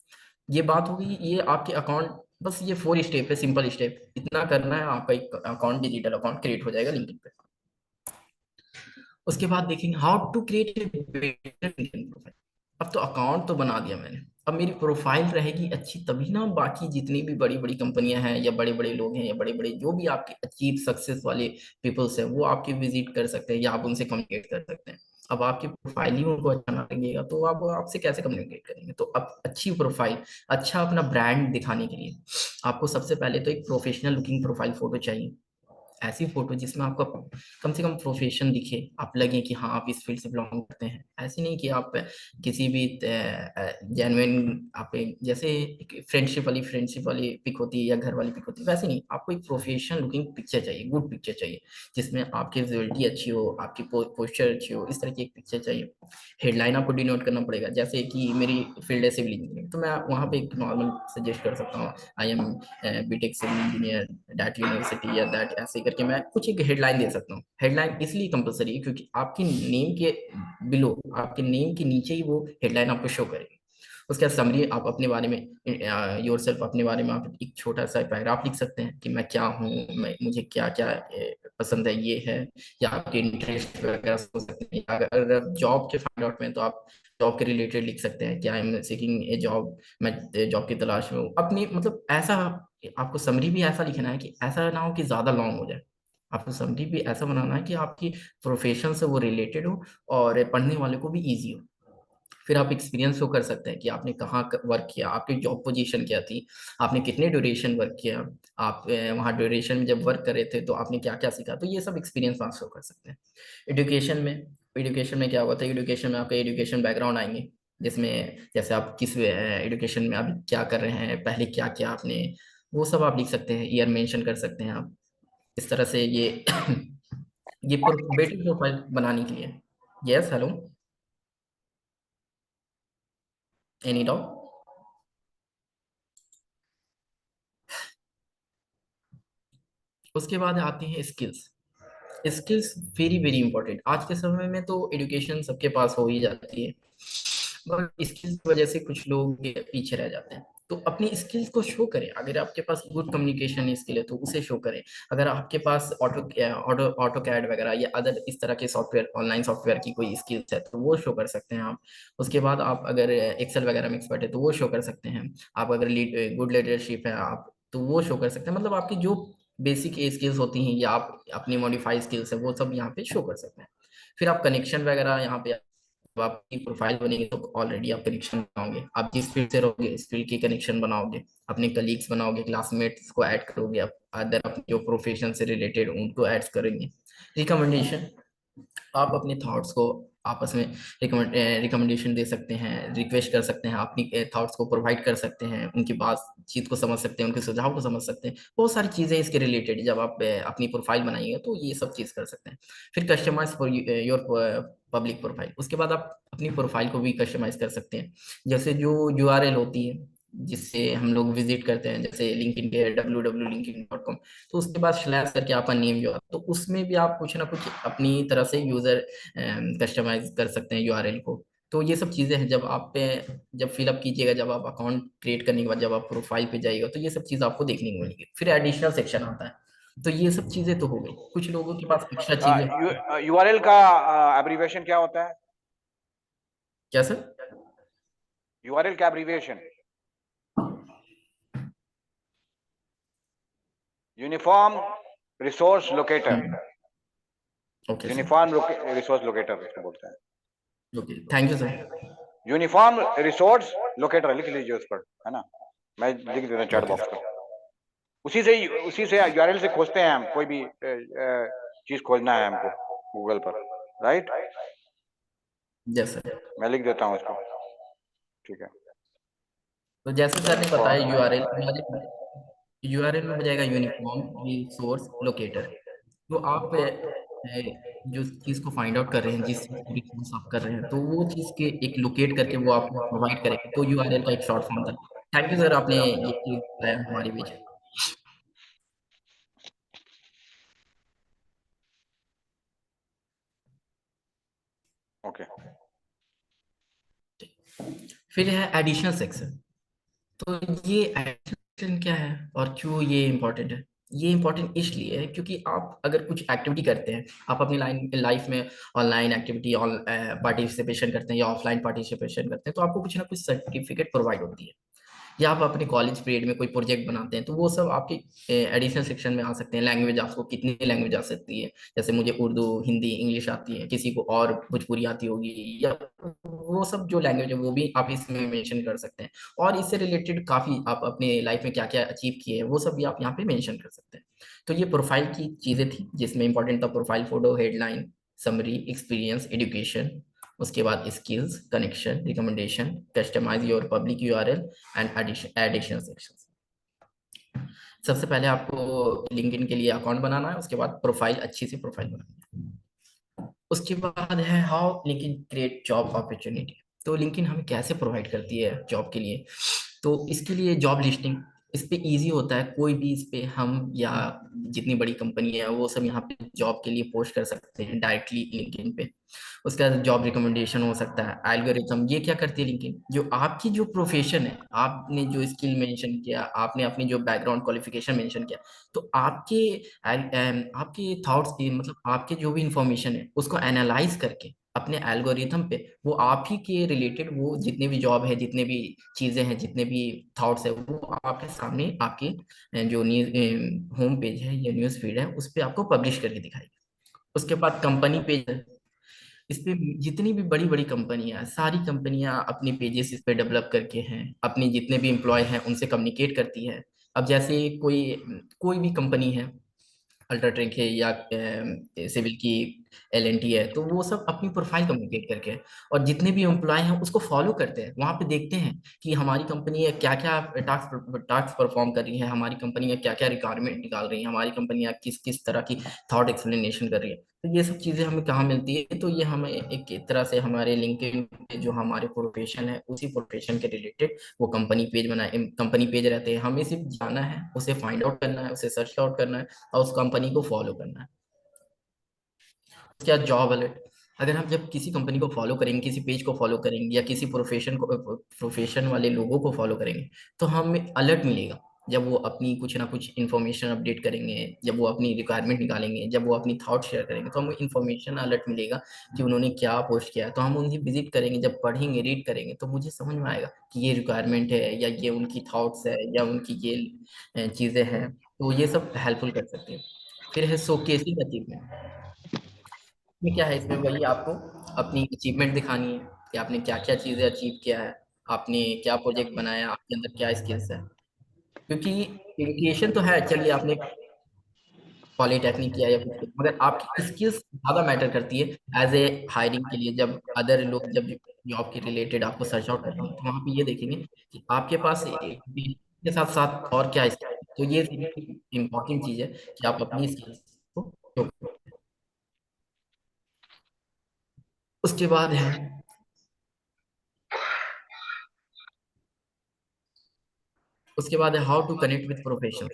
Speaker 1: ये बात हो गई ये आपके अकाउंट, बस ये 4 स्टेप है, सिंपल स्टेप इतना करना है, आपका एक अकाउंट डिजिटल अकाउंट क्रिएट हो जाएगा लिंक्डइन पे। उसके बाद देखेंगे how to create a better LinkedIn profile. अब तो अकाउंट तो बना दिया मैंने, अब मेरी प्रोफाइल रहेगी अच्छी, तभी ना बाकी जितनी भी बड़ी बड़ी कंपनियां हैं या बड़े बड़े लोग हैं या बड़े बड़े जो भी आपके अचीव सक्सेस वाले पीपल्स हैं वो आपके विजिट कर सकते हैं या आप उनसे कम्युनिकेट कर सकते हैं। अब आपकी प्रोफाइल ही उनको अच्छा ना लगेगा तो आप आपसे कैसे कम्युनिकेट करेंगे। तो अब अच्छी प्रोफाइल, अच्छा अपना ब्रांड दिखाने के लिए आपको सबसे पहले तो एक प्रोफेशनल लुकिंग प्रोफाइल फोटो चाहिए। ऐसी फोटो जिसमें आपका कम से कम प्रोफेशन दिखे, आप लगे कि हाँ आप इस फील्ड से बिलोंग करते हैं। ऐसे नहीं कि आप किसी भी जेन्युइन आप जैसे फ्रेंडशिप वाली पिक होती है या घर वाली पिक होती है, वैसे नहीं, आपको एक प्रोफेशनल लुकिंग पिक्चर चाहिए, गुड पिक्चर चाहिए जिसमें आपकी विजुअलिटी अच्छी हो, आपकी पोस्चर अच्छी हो, इस तरह की एक पिक्चर चाहिए। हेडलाइन आपको डिनोट करना पड़ेगा, जैसे कि मेरी फील्ड है सिविल इंजीनियरिंग तो मैं वहाँ पे एक नॉर्मल सजेस्ट कर सकता हूँ, I am BTech civil engineer that university या दैट, ऐसे करके मैं कुछ एक हेडलाइन दे सकता हूँ। हेडलाइन इसलिए कंपलसरी है क्योंकि आपकी नेम के बिलो, आपके नेम के नीचे ही वो हेडलाइन आपको शो करेगी। उसके बाद समरी, आप अपने बारे में योर सेल्फ, अपने बारे में आप एक छोटा सा पैराग्राफ लिख सकते हैं कि मैं क्या हूँ, मैं मुझे क्या क्या पसंद है, ये है, या आपके इंटरेस्ट वगैरह हो सकते हैं। अगर जॉब के फाइंड आउट में तो आप जॉब के रिलेटेड लिख सकते हैं कि I am seeking A job, मैं जॉब की तलाश में हूँ। अपनी मतलब ऐसा आपको समरी भी ऐसा लिखना है कि ऐसा ना हो कि ज्यादा लॉन्ग हो जाए। आपको समरी भी ऐसा बनाना है कि आपकी प्रोफेशन से वो रिलेटेड हो और पढ़ने वाले को भी इजी हो। फिर आप एक्सपीरियंस शो कर सकते हैं कि आपने कहाँ वर्क किया, आपकी जॉब पोजीशन क्या थी, आपने कितने ड्यूरेशन वर्क किया, आप वहाँ ड्यूरेशन में जब वर्क कर रहे थे तो आपने क्या क्या सीखा, तो ये सब एक्सपीरियंस आप शो कर सकते हैं। एजुकेशन में, एजुकेशन में क्या होता है, एजुकेशन में आपका एजुकेशन बैकग्राउंड आएंगे, जिसमें जैसे आप किस एजुकेशन में अभी क्या कर रहे हैं, पहले क्या किया आपने, वो सब आप लिख सकते हैं, ईयर मेंशन कर सकते हैं आप। इस तरह से ये ये बेटर प्रोफाइल बनाने के लिए। Yes, hello, any doubt. उसके बाद आते हैं skills. Skills very very important, आज के समय में तो एजुकेशन सबके पास हो ही जाती है, मगर स्किल्स की वजह से कुछ लोग पीछे रह जाते हैं। तो अपनी स्किल्स को शो करें, अगर आपके पास गुड कम्युनिकेशन स्किल है तो उसे शो करें। अगर आपके पास ऑटो कैड वगैरह या अदर इस तरह के सॉफ्टवेयर, ऑनलाइन सॉफ्टवेयर की कोई स्किल्स है तो वो शो कर सकते हैं आप। उसके बाद आप अगर एक्सेल वगैरह में एक्सपर्ट है तो वो शो कर सकते हैं। आप अगर गुड लीडरशिप है आप तो वो शो कर सकते हैं। मतलब आपकी जो बेसिक स्किल्स होती हैं या आप अपनी मॉडिफाइड स्किल्स है वो सब यहाँ पे शो कर सकते हैं। फिर आप कनेक्शन वगैरह यहाँ पे, जब आपकी प्रोफाइल बनेगी तो ऑलरेडी आप कनेक्शन बनाओगे, आप जिस फील्ड से रहोगे इस फील्ड की कनेक्शन बनाओगे, अपने कलीग्स बनाओगे, क्लासमेट्स को ऐड करोगे, आप अदर अपने जो प्रोफेशन से रिलेटेड उनको ऐड करेंगे। रिकमेंडेशन, आप अपने थॉट्स को आपस में रिकमेंडेशन दे सकते हैं, रिक्वेस्ट कर सकते हैं, अपनी थॉट्स को प्रोवाइड कर सकते हैं, उनकी बातचीत को समझ सकते हैं, उनके सुझाव को समझ सकते हैं। बहुत सारी चीज़ें इसके रिलेटेड जब आप अपनी प्रोफाइल बनाइएगा तो ये सब चीज़ कर सकते हैं। फिर customise for your public profile, उसके बाद आप अपनी प्रोफाइल को भी कस्टमाइज कर सकते हैं। जैसे जो यूआरएल होती है जिससे हम लोग विजिट करते हैं, जैसे लिंक्डइन के www.linkedin.com, तो उसके बाद स्लैश करके आपका नेम जो है तो उसमें भी आप कुछ ना कुछ अपनी तरह से यूजर कस्टमाइज कर सकते हैं यूआरएल को। तो ये सब चीजें हैं, जब आप पे जब फिलअप कीजिएगा, जब आप अकाउंट क्रिएट करने के बाद जब आप प्रोफाइल पे जाइएगा तो ये सब चीज आपको देखने को मिलेगी। फिर एडिशनल सेक्शन आता है। तो ये सब चीजें तो हो गई, कुछ लोगों के पास एक्स्ट्रा चीजें।
Speaker 3: यूआरएल का एब्रीविएशन क्या होता है?
Speaker 1: क्या सर?
Speaker 3: यूआरएल का abbreviation uniform resource locator,
Speaker 1: okay sir,
Speaker 3: uniform resource locator इसको बोलते हैं।
Speaker 1: Okay, thank you sir.
Speaker 3: Uniform resource locator लिख लीजिए उस पर, है ना, मैं लिख देता हूँ चैट
Speaker 1: ओके
Speaker 3: बॉक्स पर। उसी से यूआरएल से खोजते हैं हम, कोई भी चीज खोजना है हमको गूगल पर, राइट?
Speaker 1: Yes sir.
Speaker 3: मैं लिख देता हूँ इसको, ठीक है।
Speaker 1: तो जैसे सर ने बताया
Speaker 3: यूनिफॉर्म
Speaker 1: यूआरएल, यूआरएल में हो जाएगा यूनिफॉर्म रिसोर्स लोकेटर। तो आप जो चीज को फाइंड आउट कर रहे हैं, जिस चीज को रिसोर्स आप कर रहे हैं तो वो चीज के एक लोकेट करके वो आपको प्रोवाइड करेगा, तो यूआरएल का एक शॉर्ट फॉर्म था। थैंक यू सर, आपने ये चीज बताया हमारे बीच।
Speaker 3: ओके।
Speaker 1: फिर है एडिशनल सेक्शन। तो ये एडिशनल सेक्शन क्या है और क्यों ये इंपॉर्टेंट है? ये इंपॉर्टेंट इसलिए है क्योंकि आप अगर कुछ एक्टिविटी करते हैं, आप अपनी लाइफ में ऑनलाइन एक्टिविटी पार्टिसिपेशन करते हैं या ऑफलाइन पार्टिसिपेशन करते हैं, तो आपको कुछ ना कुछ सर्टिफिकेट प्रोवाइड होती है। या आप अपने कॉलेज पीरियड में कोई प्रोजेक्ट बनाते हैं, तो वो सब आपके एडिशनल सेक्शन में आ सकते हैं। लैंग्वेज, आपको कितनी लैंग्वेज आ सकती है, जैसे मुझे उर्दू, हिंदी, इंग्लिश आती है, किसी को और भोजपुरी आती होगी, या वो सब जो लैंग्वेज है वो भी आप इसमें मेंशन कर सकते हैं। और इससे रिलेटेड काफ़ी आप अपने लाइफ में क्या क्या अचीव किए हैं वो सब भी आप यहाँ पे मेंशन कर सकते हैं। तो ये प्रोफाइल की चीज़ें थी, जिसमें इंपॉर्टेंट था profile photo, headline, summary, experience, education, उसके बाद skills, connection, recommendation, customise your public URL and additional sections. सबसे पहले आपको लिंक्डइन के लिए अकाउंट बनाना है, उसके बाद प्रोफाइल, अच्छी सी प्रोफाइल बनानी है। उसके बाद है how LinkedIn create job opportunity. तो लिंक्डइन हमें कैसे प्रोवाइड करती है जॉब के लिए। तो इसके लिए जॉब लिस्टिंग, इस पे इजी होता है, कोई भी इस पे हम या जितनी बड़ी कंपनी है वो सब यहाँ पे जॉब के लिए पोस्ट कर सकते हैं डायरेक्टली लिंक्डइन पे। उसका जॉब रिकमेंडेशन हो सकता है, एल्गोरिथम। ये क्या करती है लिंक्डइन, जो आपकी जो प्रोफेशन है, आपने जो स्किल मेंशन किया, आपने अपनी जो बैकग्राउंड क्वालिफिकेशन मेंशन किया, तो आपके थॉट्स की, मतलब आपके जो भी इंफॉर्मेशन है उसको एनालाइज करके अपने एल्गोरिथम पे वो आप ही के रिलेटेड वो जितने भी जॉब है, जितने भी चीजें हैं, जितने भी थॉट्स है, वो आपके सामने आपके जो न्यूज होम पेज है या न्यूज फीड है उस पे आपको पब्लिश करके दिखाएगी। उसके बाद कंपनी पेज है, इस पे जितनी भी बड़ी बड़ी कंपनियां, सारी कंपनियां अपने पेजेस इस पे डेवलप करके हैं, अपने जितने भी एम्प्लॉय हैं उनसे कम्युनिकेट करती है। अब जैसे कोई कोई भी कंपनी है, अल्ट्राटेक है या सिविल की एल&टी है, तो वो सब अपनी प्रोफाइल कम्युनिकेट करके और जितने भी एम्प्लॉय हैं उसको फॉलो करते हैं, वहां पे देखते हैं कि हमारी कंपनी क्या क्या टास्क परफॉर्म कर रही है, हमारी कंपनी क्या क्या रिक्वायरमेंट निकाल रही है, हमारी कंपनी किस किस तरह की थॉट एक्सप्लेनेशन कर रही है। तो ये सब चीजें हमें कहाँ मिलती है, तो ये हमें एक तरह से हमारे लिंक्डइन पे जो हमारे प्रोफेशन है उसी प्रोफेशन के रिलेटेड वो कंपनी पेज रहते हैं, हमें सिर्फ जाना है, उसे फाइंड आउट करना है, उसे सर्च आउट करना है और उस कंपनी को फॉलो करना है। क्या जॉब अलर्ट, अगर हम जब किसी कंपनी को फॉलो करेंगे, किसी पेज को फॉलो करेंगे या किसी प्रोफेशन वाले लोगों को फॉलो करेंगे, तो हमें अलर्ट मिलेगा जब वो अपनी कुछ ना कुछ इन्फॉर्मेशन अपडेट करेंगे, जब वो अपनी रिक्वायरमेंट निकालेंगे, जब वो अपनी थॉट शेयर करेंगे, तो हमें इन्फॉर्मेशन अलर्ट मिलेगा कि उन्होंने क्या पोस्ट किया है। तो हम उन्हें विजिट करेंगे, जब पढ़ेंगे, रीड करेंगे, तो मुझे समझ में आएगा कि ये रिक्वायरमेंट है या ये उनकी थॉट्स है या उनकी ये चीज़ें हैं। तो ये सब हेल्पफुल कर सकते हैं। फिर है शोकेसिंग अचीवमेंट। ये क्या है, इसमें वही आपको अपनी अचीवमेंट दिखानी है कि आपने क्या क्या चीजें अचीव किया है, आपने क्या प्रोजेक्ट बनाया, आपके अंदर क्या स्किल्स है। क्योंकि एजुकेशन तो है, चलिए आपने पॉलिटेक्निक किया या कुछ किया, मगर आपकी स्किल्स ज्यादा मैटर करती है एज ए हायरिंग के लिए। जब अदर लोग जब जॉब के रिलेटेड आपको सर्च आउट करेंगे तो वहां पे ये देखेंगे कि आपके पास के साथ साथ और क्या स्किल। तो ये इम्पोर्टेंट चीज है कि आप अपनी स्किल्स को show करें। उसके बाद है, उसके बाद है how to connect with profession.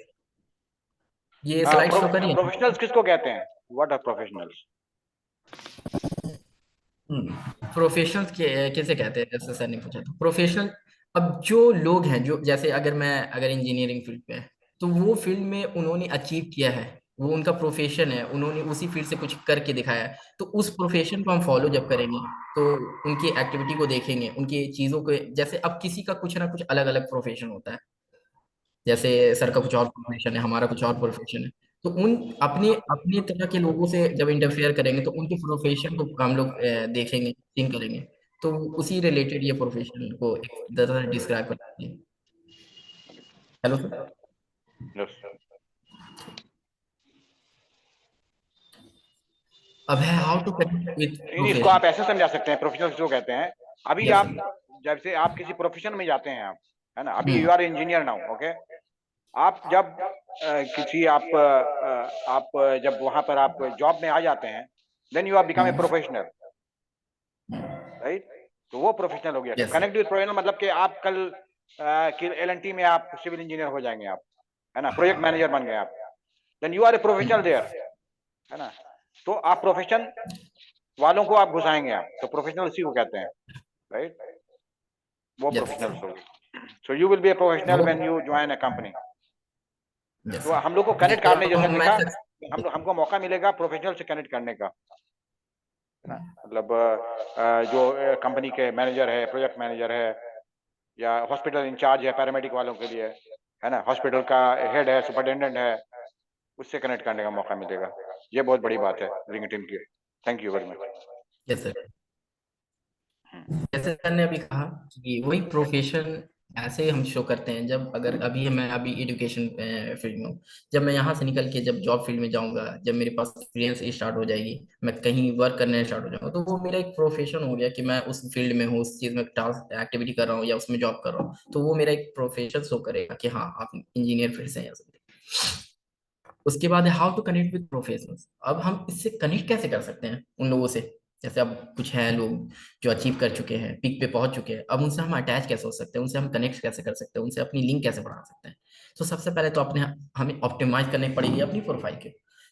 Speaker 1: ये स्लाइड शो करिए।
Speaker 3: प्रोफेशनल्स किसको कहते हैं? What are professionals?
Speaker 1: प्रोफेशनल कैसे कहते हैं, जैसे सर ने पूछा था प्रोफेशनल। अब जो लोग हैं, जो जैसे अगर इंजीनियरिंग फील्ड पे है, तो वो फील्ड में उन्होंने अचीव किया है, वो उनका प्रोफेशन है, उन्होंने उसी फील्ड से कुछ करके दिखाया है, तो उस प्रोफेशन को हम फॉलो जब करेंगे तो उनकी एक्टिविटी को देखेंगे, उनकी चीजों को, जैसे अब किसी का कुछ ना कुछ अलग अलग प्रोफेशन होता है, जैसे सर का कुछ और प्रोफेशन है, हमारा कुछ और प्रोफेशन है, तो उन अपने अपने तरह के लोगों से जब इंटरफेयर करेंगे तो उनके प्रोफेशन को हम लोग देखेंगे, थिंक करेंगे। तो उसी रिलेटेड ये प्रोफेशन को एक तरह से डिस्क्राइब करते हैं। Hello sir.
Speaker 3: यस।
Speaker 1: अब है हाउ टू कनेक्ट विद
Speaker 3: इसको
Speaker 1: प्रोफेशन।
Speaker 3: आप ऐसे समझा सकते हैं, प्रोफेशनल्स जो कहते हैं, अभी
Speaker 1: यस
Speaker 3: आप
Speaker 1: सर।
Speaker 3: जब से आप किसी प्रोफेशन में जाते हैं, आप, है ना, अभी you are engineer now, okay. आप जब किसी आप जब वहां पर आप जॉब में आ जाते हैं, then you are become a professional, right. तो वो प्रोफेशनल हो गया। तो
Speaker 1: yes sir.
Speaker 3: Connect with professional मतलब कि आप कल एल&टी में आप सिविल इंजीनियर हो जाएंगे, आप, है ना, प्रोजेक्ट मैनेजर बन गए आप, then you are a professional there, है ना। तो आप प्रोफेशन वालों को आप घुसाएंगे आप, तो प्रोफेशनल उसी को कहते हैं, राइट। वो
Speaker 1: यस
Speaker 3: प्रोफेशनल्स
Speaker 1: सर।
Speaker 3: हो गए। So you will be a professional
Speaker 1: वो
Speaker 3: when you join a company.
Speaker 1: Yes
Speaker 3: तो
Speaker 1: सर।
Speaker 3: हम लोग को कनेक्ट
Speaker 1: ये
Speaker 3: करने,
Speaker 1: तो
Speaker 3: जैसे
Speaker 1: मैं
Speaker 3: देखा,
Speaker 1: सर।
Speaker 3: हमको मौका मिलेगा प्रोफेशनल से कनेक्ट करने का, है ना। मतलब जो कंपनी के मैनेजर है, प्रोजेक्ट मैनेजर है, या हॉस्पिटल इंचार्ज है पैरामेडिक वालों के लिए, है ना, हॉस्पिटल का हेड है, सुपरिटेंडेंट है, उससे कनेक्ट करने का मौका मिलेगा। ये बहुत बड़ी बात है लिंक्डइन की। Thank you very much.
Speaker 1: Yes sir. जैसे सर ने अभी कहा कि वही प्रोफेशन ऐसे हम शो करते हैं, जब अगर मैं अभी एजुकेशन फील्ड में हूँ, जब मैं यहाँ से निकल के जब जॉब फील्ड में जाऊंगा, जब मेरे पास एक्सपीरियंस स्टार्ट हो जाएगी, मैं कहीं वर्क करने स्टार्ट हो जाऊंगा, तो वो मेरा एक प्रोफेशन हो गया कि मैं उस फील्ड में हूँ, उस चीज में टास्क एक्टिविटी कर रहा हूँ या उसमें जॉब कर रहा हूँ, तो वो मेरा एक प्रोफेशन शो करेगा कि हाँ आप इंजीनियर फील्ड से हैं या something। उसके बाद है how to connect with professionals. अब हम इससे कनेक्ट कैसे कर सकते हैं उन लोगों से, जैसे अब कुछ हैं लोग जो अचीव कर चुके हैं, पीक पे पहुंच चुके हैं, अब उनसे हम अटैच कैसे हो सकते हैं, उनसे हम कनेक्ट कैसे कर सकते हैं, उनसे अपनी लिंक कैसे बढ़ा सकते हैं। तो सबसे पहले तो अपने हमें ऑप्टिमाइज करनी पड़ेगी अपनी प्रोफाइल के।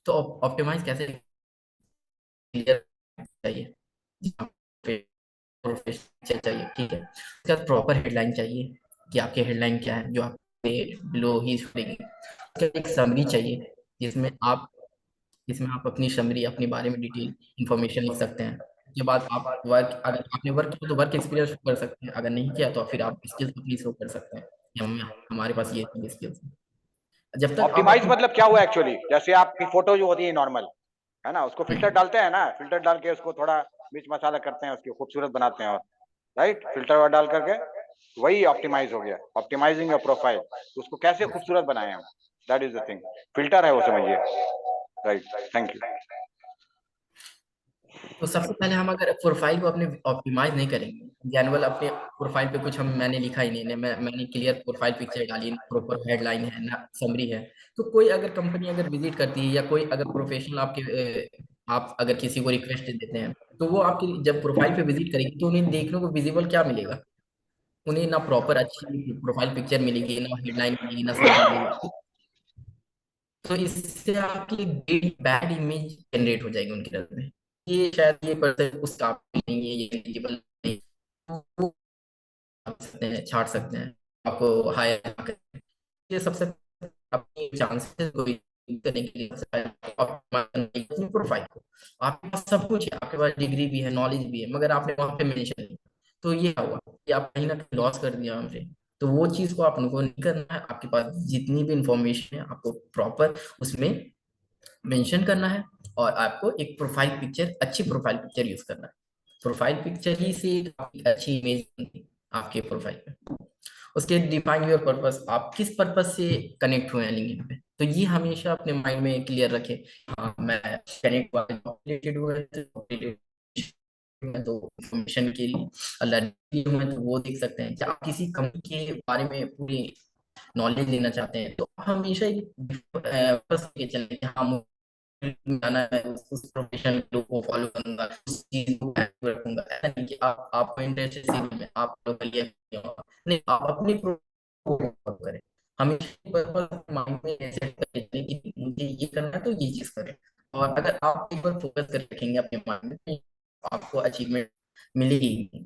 Speaker 1: तो ऑप्टिमाइज कैसे, क्लियर चाहिए, प्रोफेशनल चाहिए, ठीक है। उसके बाद प्रॉपर हेडलाइन चाहिए कि आपके हेडलाइन क्या है जो आप बिलो ही छोड़ेंगे। उसके बाद एक समरी चाहिए जिसमें आप जिसमें आप अपनी समरी, अपने बारे में डिटेल इंफॉर्मेशन लिख सकते हैं। उसके बाद आप वर्क, अगर आपने वर्क किया तो वर्क एक्सपीरियंस कर सकते हैं, अगर नहीं किया तो फिर आप स्किल्स अपनी शो कर सकते हैं कि हमारे पास ये स्किल्स हैं। जब तक आप
Speaker 3: ऑप्टिमाइज
Speaker 1: अपनी
Speaker 3: मतलब क्या हुआ एक्चुअली, जैसे आपकी फोटो जो होती है नॉर्मल, है ना, उसको फिल्टर डालते हैं ना, फिल्टर डाल के उसको थोड़ा मिर्च मसाला करते हैं, उसकी खूबसूरत बनाते हैं, और राइट, फिल्टर डाल करके, वही ऑप्टिमाइज हो गया, ऑप्टिमाइजिंग योर प्रोफाइल। तो उसको कैसे खूबसूरत बनाए हम, that is the thing, filter है वो, समझिए। Right, thank you.
Speaker 1: तो सबसे पहले हम अगर प्रोफाइल को अपने ऑप्टिमाइज नहीं करेंगे, जनरल अपने प्रोफाइल पे कुछ हम मैंने लिखा ही नहीं, मैंने क्लियर प्रोफाइल पिक्चर डाली, प्रॉपर हेडलाइन है ना, समरी है, तो कोई अगर कंपनी अगर विजिट करती है या कोई अगर प्रोफेशनल आप अगर किसी को रिक्वेस्ट देते हैं, तो वो आपकी जब प्रोफाइल पे विजिट करेगी तो उन्हें देखने को विजिबल क्या मिलेगा, उन्हें ना प्रॉपर अच्छी प्रोफाइल पिक्चर मिलेगी, ना हेडलाइन मिलेगी, ना समरी मिलेगी। तो इससे आपकी बैड इमेज जनरेट हो जाएगी उनकी तरफ में, ये शायद ये पर्सन उस काबिल नहीं है, ये एलिजिबल नहीं है। तो वो आप सकते हैं, छाट सकते हैं, आपको हायर, ये सबसे अपनी चांसेस को करने के लिए सबसे पहले अपनी प्रोफाइल को, आपके पास सब कुछ है, आपके पास डिग्री भी है, नॉलेज भी है, मगर आपने वहां पे मेंशन नहीं, तो ये क्या हुआ कि आप कहीं ना कहीं लॉस कर दिया हमसे। तो वो चीज को आपको नहीं करना है, आपके पास जितनी भी इंफॉर्मेशन है आपको प्रॉपर उसमें मेंशन करना है, और आपको एक प्रोफाइल पिक्चर, अच्छी प्रोफाइल पिक्चर यूज करना है। प्रोफाइल पिक्चर ही से एक अच्छी इमेज बनती है आपके प्रोफाइल पे। उसके डिफाइन योर पर्पस, आप किस पर्पस से कनेक्ट हुए हैं लिंक्डइन पे, तो ये हमेशा अपने माइंड में क्लियर रखें। हाँ मैं कनेक्ट रिलेटेड हुआ है, तो इंफॉर्मेशन के लिए लर्निंग हुए हैं, तो वो देख सकते हैं। क्या आप किसी कंपनी के बारे में पूरी नॉलेज लेना चाहते हैं, तो हमेशा ये बस ये चलें कि हाँ मुझे जाना है, उस प्रोफेशन को फॉलो करूंगा, उस चीज को active रखूंगा। ऐसा नहीं कि आप आपको इंटरेस्ट है सिविल में आप लोग करिए, नहीं, आप अपनी को फॉलो करें। हमेशा पर्पस माइंड में ऐसे करें कि मुझे ये करना है तो ये चीज करें। और अगर आप एक बार फोकस कर रखेंगे अपने माइंड में, तो आपको अचीवमेंट मिलेगी।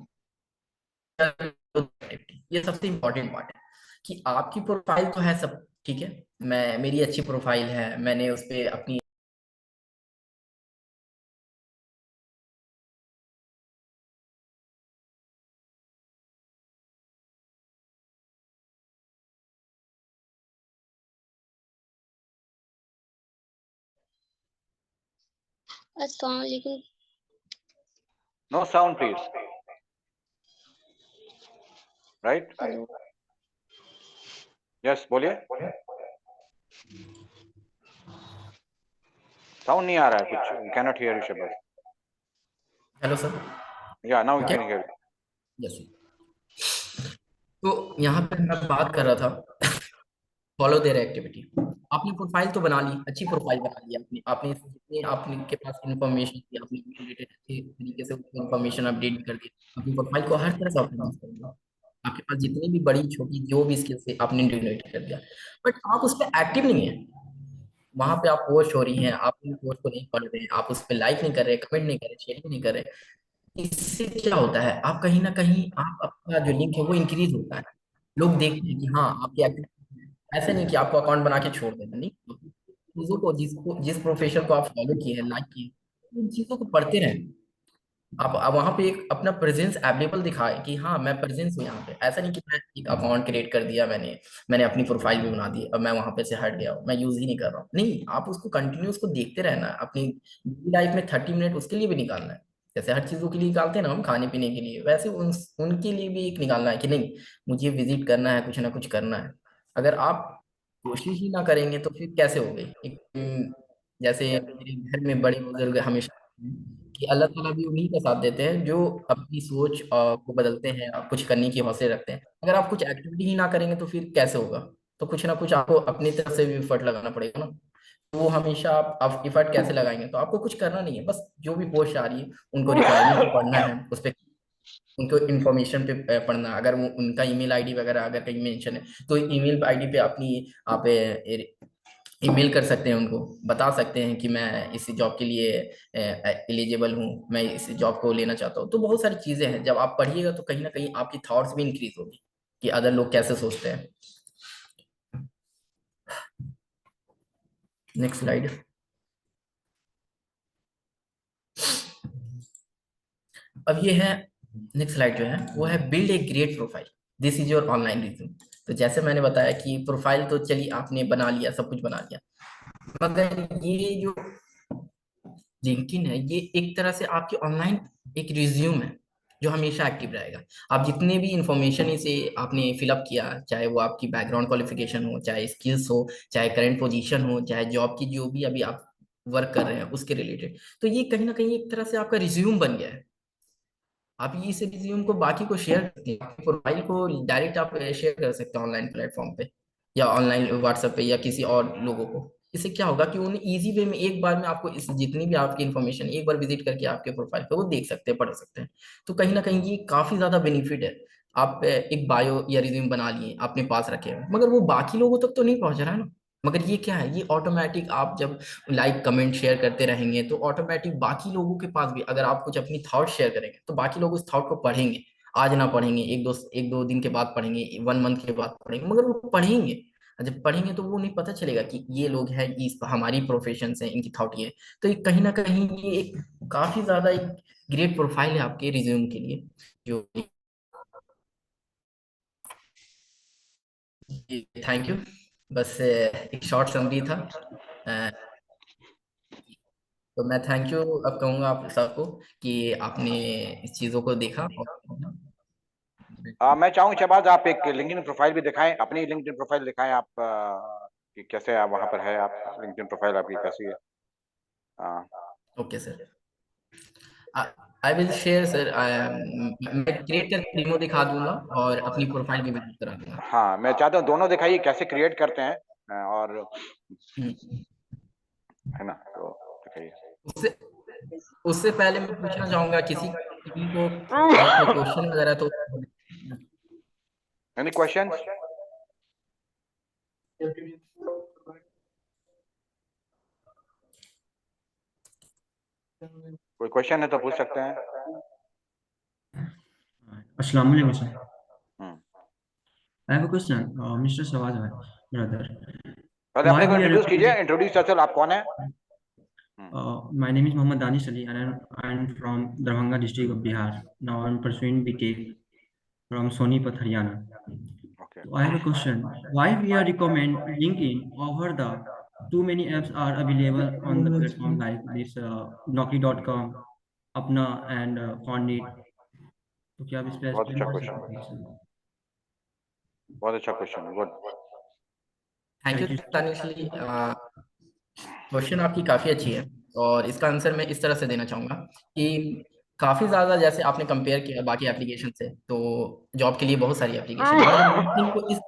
Speaker 1: ये सबसे इम्पोर्टेंट पार्ट है कि आपकी प्रोफाइल तो है सब ठीक है, मैं मेरी अच्छी प्रोफाइल है, मैंने उस पे अपनी।
Speaker 4: अस्सलाम वालेकुम।
Speaker 3: No sound please, right,
Speaker 4: hello.
Speaker 3: Yes बोलिए, साउंड नहीं आ रहा है कुछ, कैन नॉट हियर यू शब्द,
Speaker 1: hello sir.
Speaker 3: Yeah now you
Speaker 1: okay.
Speaker 3: Can hear.
Speaker 1: Yes. तो यहाँ पे मैं बात कर रहा था फॉलो देयर एक्टिविटी। आपने प्रोफाइल तो बना ली, अच्छी प्रोफाइल बना ली आपने, आपने जितने आपने के पास इन्फॉर्मेशन थी, आपने रिलेटेड अच्छे तरीके से इन्फॉर्मेशन अपडेट कर दी, अपनी प्रोफाइल को हर तरह से ऑप्टिमाइज कर दिया, आपके पास जितनी भी बड़ी छोटी जो भी स्किल्स थे आपने इंटीग्रेट कर दिया, बट आप उस पर एक्टिव नहीं है। वहां पे आप पोस्ट हो रही हैं, आप उन पोस्ट को नहीं पढ़ रहे हैं, आप उस पर लाइक नहीं कर रहे, कमेंट नहीं कर रहे, शेयर नहीं कर रहे। इससे क्या होता है, आप कहीं ना कहीं आप आपका जो लिंक है वो इंक्रीज होता है, लोग देखते हैं कि हाँ आपकी ऐसे नहीं कि आपको अकाउंट बना के छोड़ देना, नहीं। चीजों को जिस प्रोफेशन को आप फॉलो किए हैं, लाइक किए, उन चीजों को पढ़ते रहें। आप वहां पे एक अपना प्रेजेंस अवेलेबल दिखाए कि हाँ मैं प्रेजेंस हूँ यहाँ पे। ऐसा नहीं कि मैं एक अकाउंट क्रिएट कर दिया, मैंने अपनी प्रोफाइल भी बना दी, अब मैं वहां पे से हट गया हूँ, मैं यूज ही नहीं कर रहा हूँ। नहीं, आप उसको कंटिन्यू उसको देखते रहना है। अपनी लाइफ में 30 मिनट उसके लिए भी निकालना है। जैसे हर चीजों के लिए निकालते हैं ना हम, खाने पीने के लिए, वैसे उनके लिए भी एक निकालना है कि नहीं, मुझे विजिट करना है, कुछ ना कुछ करना है। अगर आप कोशिश ही ना करेंगे तो फिर कैसे होगे। जैसे मेरे घर में बड़े बुजुर्ग हमेशा कि अल्लाह ताला भी उन्हीं का साथ देते हैं जो अपनी सोच को बदलते हैं और कुछ करने की हौसले रखते हैं। अगर आप कुछ एक्टिविटी ही ना करेंगे तो फिर कैसे होगा। तो कुछ ना कुछ आपको अपनी तरफ से भी एफर्ट लगाना पड़ेगा ना। तो वो हमेशा आप एफर्ट कैसे लगाएंगे, तो आपको कुछ करना नहीं है, बस जो भी पोस्ट आ रही है उनको रिक्वायरमेंट पे पढ़ना है, उस पर उनको इन्फॉर्मेशन पे पढ़ना। अगर वो उनका ईमेल आईडी वगैरह अगर कहीं मेंशन है तो ईमेल आईडी पे अपनी आप ईमेल कर सकते हैं, उनको बता सकते हैं कि मैं इस जॉब के लिए एलिजिबल हूँ, मैं इस जॉब को लेना चाहता हूँ। तो बहुत सारी चीजें हैं, जब आप पढ़िएगा तो कहीं ना कहीं आपकी थॉट्स भी इंक्रीज होगी कि अदर लोग कैसे सोचते हैं। Next slide. अब ये है, नेक्स्ट स्लाइड जो है वो है build a great profile, this is your online resume. तो जैसे मैंने बताया कि प्रोफाइल तो चलिए आपने बना लिया, सब कुछ बना लिया, मगर ये जो लिंक्डइन है ये एक तरह से आपकी ऑनलाइन एक रिज्यूम है जो हमेशा एक्टिव रहेगा। आप जितने भी इंफॉर्मेशन इसे आपने फिलअप किया, चाहे वो आपकी बैकग्राउंड क्वालिफिकेशन हो, चाहे स्किल्स हो, चाहे करंट पोजीशन हो, चाहे जॉब की जो भी अभी आप वर्क कर रहे हैं उसके रिलेटेड, तो ये कहीं ना कहीं एक तरह से आपका रिज्यूम बन गया है। आप ये इस रिज्यूम को बाकी को शेयर करते हैं, आपके प्रोफाइल को डायरेक्ट आप शेयर कर सकते हैं ऑनलाइन प्लेटफॉर्म पे या ऑनलाइन व्हाट्सएप पे या किसी और लोगों को। इससे क्या होगा कि उन्हें इजी वे में एक बार में आपको इस जितनी भी आपकी इन्फॉर्मेशन एक बार विजिट करके आपके प्रोफाइल पे वो देख सकते हैं, पढ़ सकते हैं। तो कहीं ना कहीं ये काफी ज्यादा बेनिफिट है। आप एक बायो या रिज्यूम बना लिए अपने पास रखे हैं, मगर वो बाकी लोगों तक तो नहीं पहुंच रहा है ना। मगर ये क्या है, ये ऑटोमेटिक आप जब लाइक कमेंट शेयर करते रहेंगे तो ऑटोमेटिक बाकी लोगों के पास भी अगर आप कुछ अपनी थॉट शेयर करेंगे तो बाकी लोग उस थॉट को पढ़ेंगे। आज ना पढ़ेंगे, एक दो दिन के बाद पढ़ेंगे, 1 मंथ के बाद पढ़ेंगे, मगर वो पढ़ेंगे। और जब पढ़ेंगे तो वो नहीं पता चलेगा कि ये लोग हैं, इस हमारी प्रोफेशन से इनकी थॉट ये है। तो ये कहीं ना कहीं ये एक काफी ज्यादा एक ग्रेट प्रोफाइल है आपके रिज्यूम के लिए। जो थैंक यू, बस एक शॉर्ट समरी था। अ, तो मैं थैंक यू अब कहूंगा आप सबको कि आपने इस चीजों को देखा और
Speaker 3: मैं चाहूँ शहबाज आप एक लिंक्डइन प्रोफाइल भी दिखाएं, अपनी लिंक्डइन प्रोफाइल दिखाएं आप, कि कैसे आप वहां पर है, आप लिंक्डइन प्रोफाइल आपकी कैसी है। हाँ।
Speaker 1: Okay sir, I will share sir. मैं क्रिएट करके डेमो दिखा दूंगा और अपनी प्रोफाइल भी विजिट करा दूंगा।
Speaker 3: हाँ, मैं चाहता हूँ दोनों दिखाइए कैसे क्रिएट करते हैं, और
Speaker 1: हम्म।
Speaker 3: है ना, तो दिखाइए।
Speaker 1: उससे उससे पहले मैं पूछना चाहूंगा किसी को अगर कोई क्वेश्चन वगैरह तो।
Speaker 3: Any question? कोई क्वेश्चन है तो पूछ सकते हैं।
Speaker 5: Assalamu alaikum, sir.
Speaker 3: Hmm.
Speaker 5: I have a question, Mr. Sawad, brother.
Speaker 3: पहले अपने
Speaker 5: Why
Speaker 3: को
Speaker 5: we are
Speaker 3: इंट्रोड्यूस कीजिए,
Speaker 5: recommending?
Speaker 3: इंट्रोड्यूस असल आप कौन है?
Speaker 5: My name is Mohammad Danish Ali, and I'm from Darbhanga district of Bihar. Now I'm pursuing BTech from Sonipat, Haryana.
Speaker 3: Okay.
Speaker 5: So I have a question. Why we are recommend LinkedIn over the too many apps are available on the platform like this Naukri.com, Apna and Foundit. तो क्या आप इस पे
Speaker 3: बहुत
Speaker 5: explain
Speaker 3: अच्छा
Speaker 5: कर
Speaker 3: question,
Speaker 5: सकते हैं sir?
Speaker 3: बहुत अच्छा question, good.
Speaker 1: Thank you
Speaker 5: Thank you.
Speaker 1: तानिशली, क्वेश्चन आपकी काफी अच्छी है और इसका आंसर मैं इस तरह से देना चाहूंगा कि काफी ज्यादा जैसे आपने कंपेयर किया बाकी एप्लीकेशन से, तो जॉब के लिए बहुत सारी एप्लीकेशन है, मगर लिंक्डइन को इस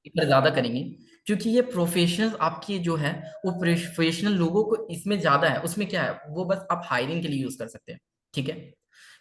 Speaker 1: पर ज्यादा करेंगे क्योंकि ये प्रोफेशनल आपके जो है वो प्रोफेशनल लोगों को इसमें ज्यादा है। उसमें क्या है, वो बस आप हायरिंग के लिए यूज कर सकते हैं, ठीक है,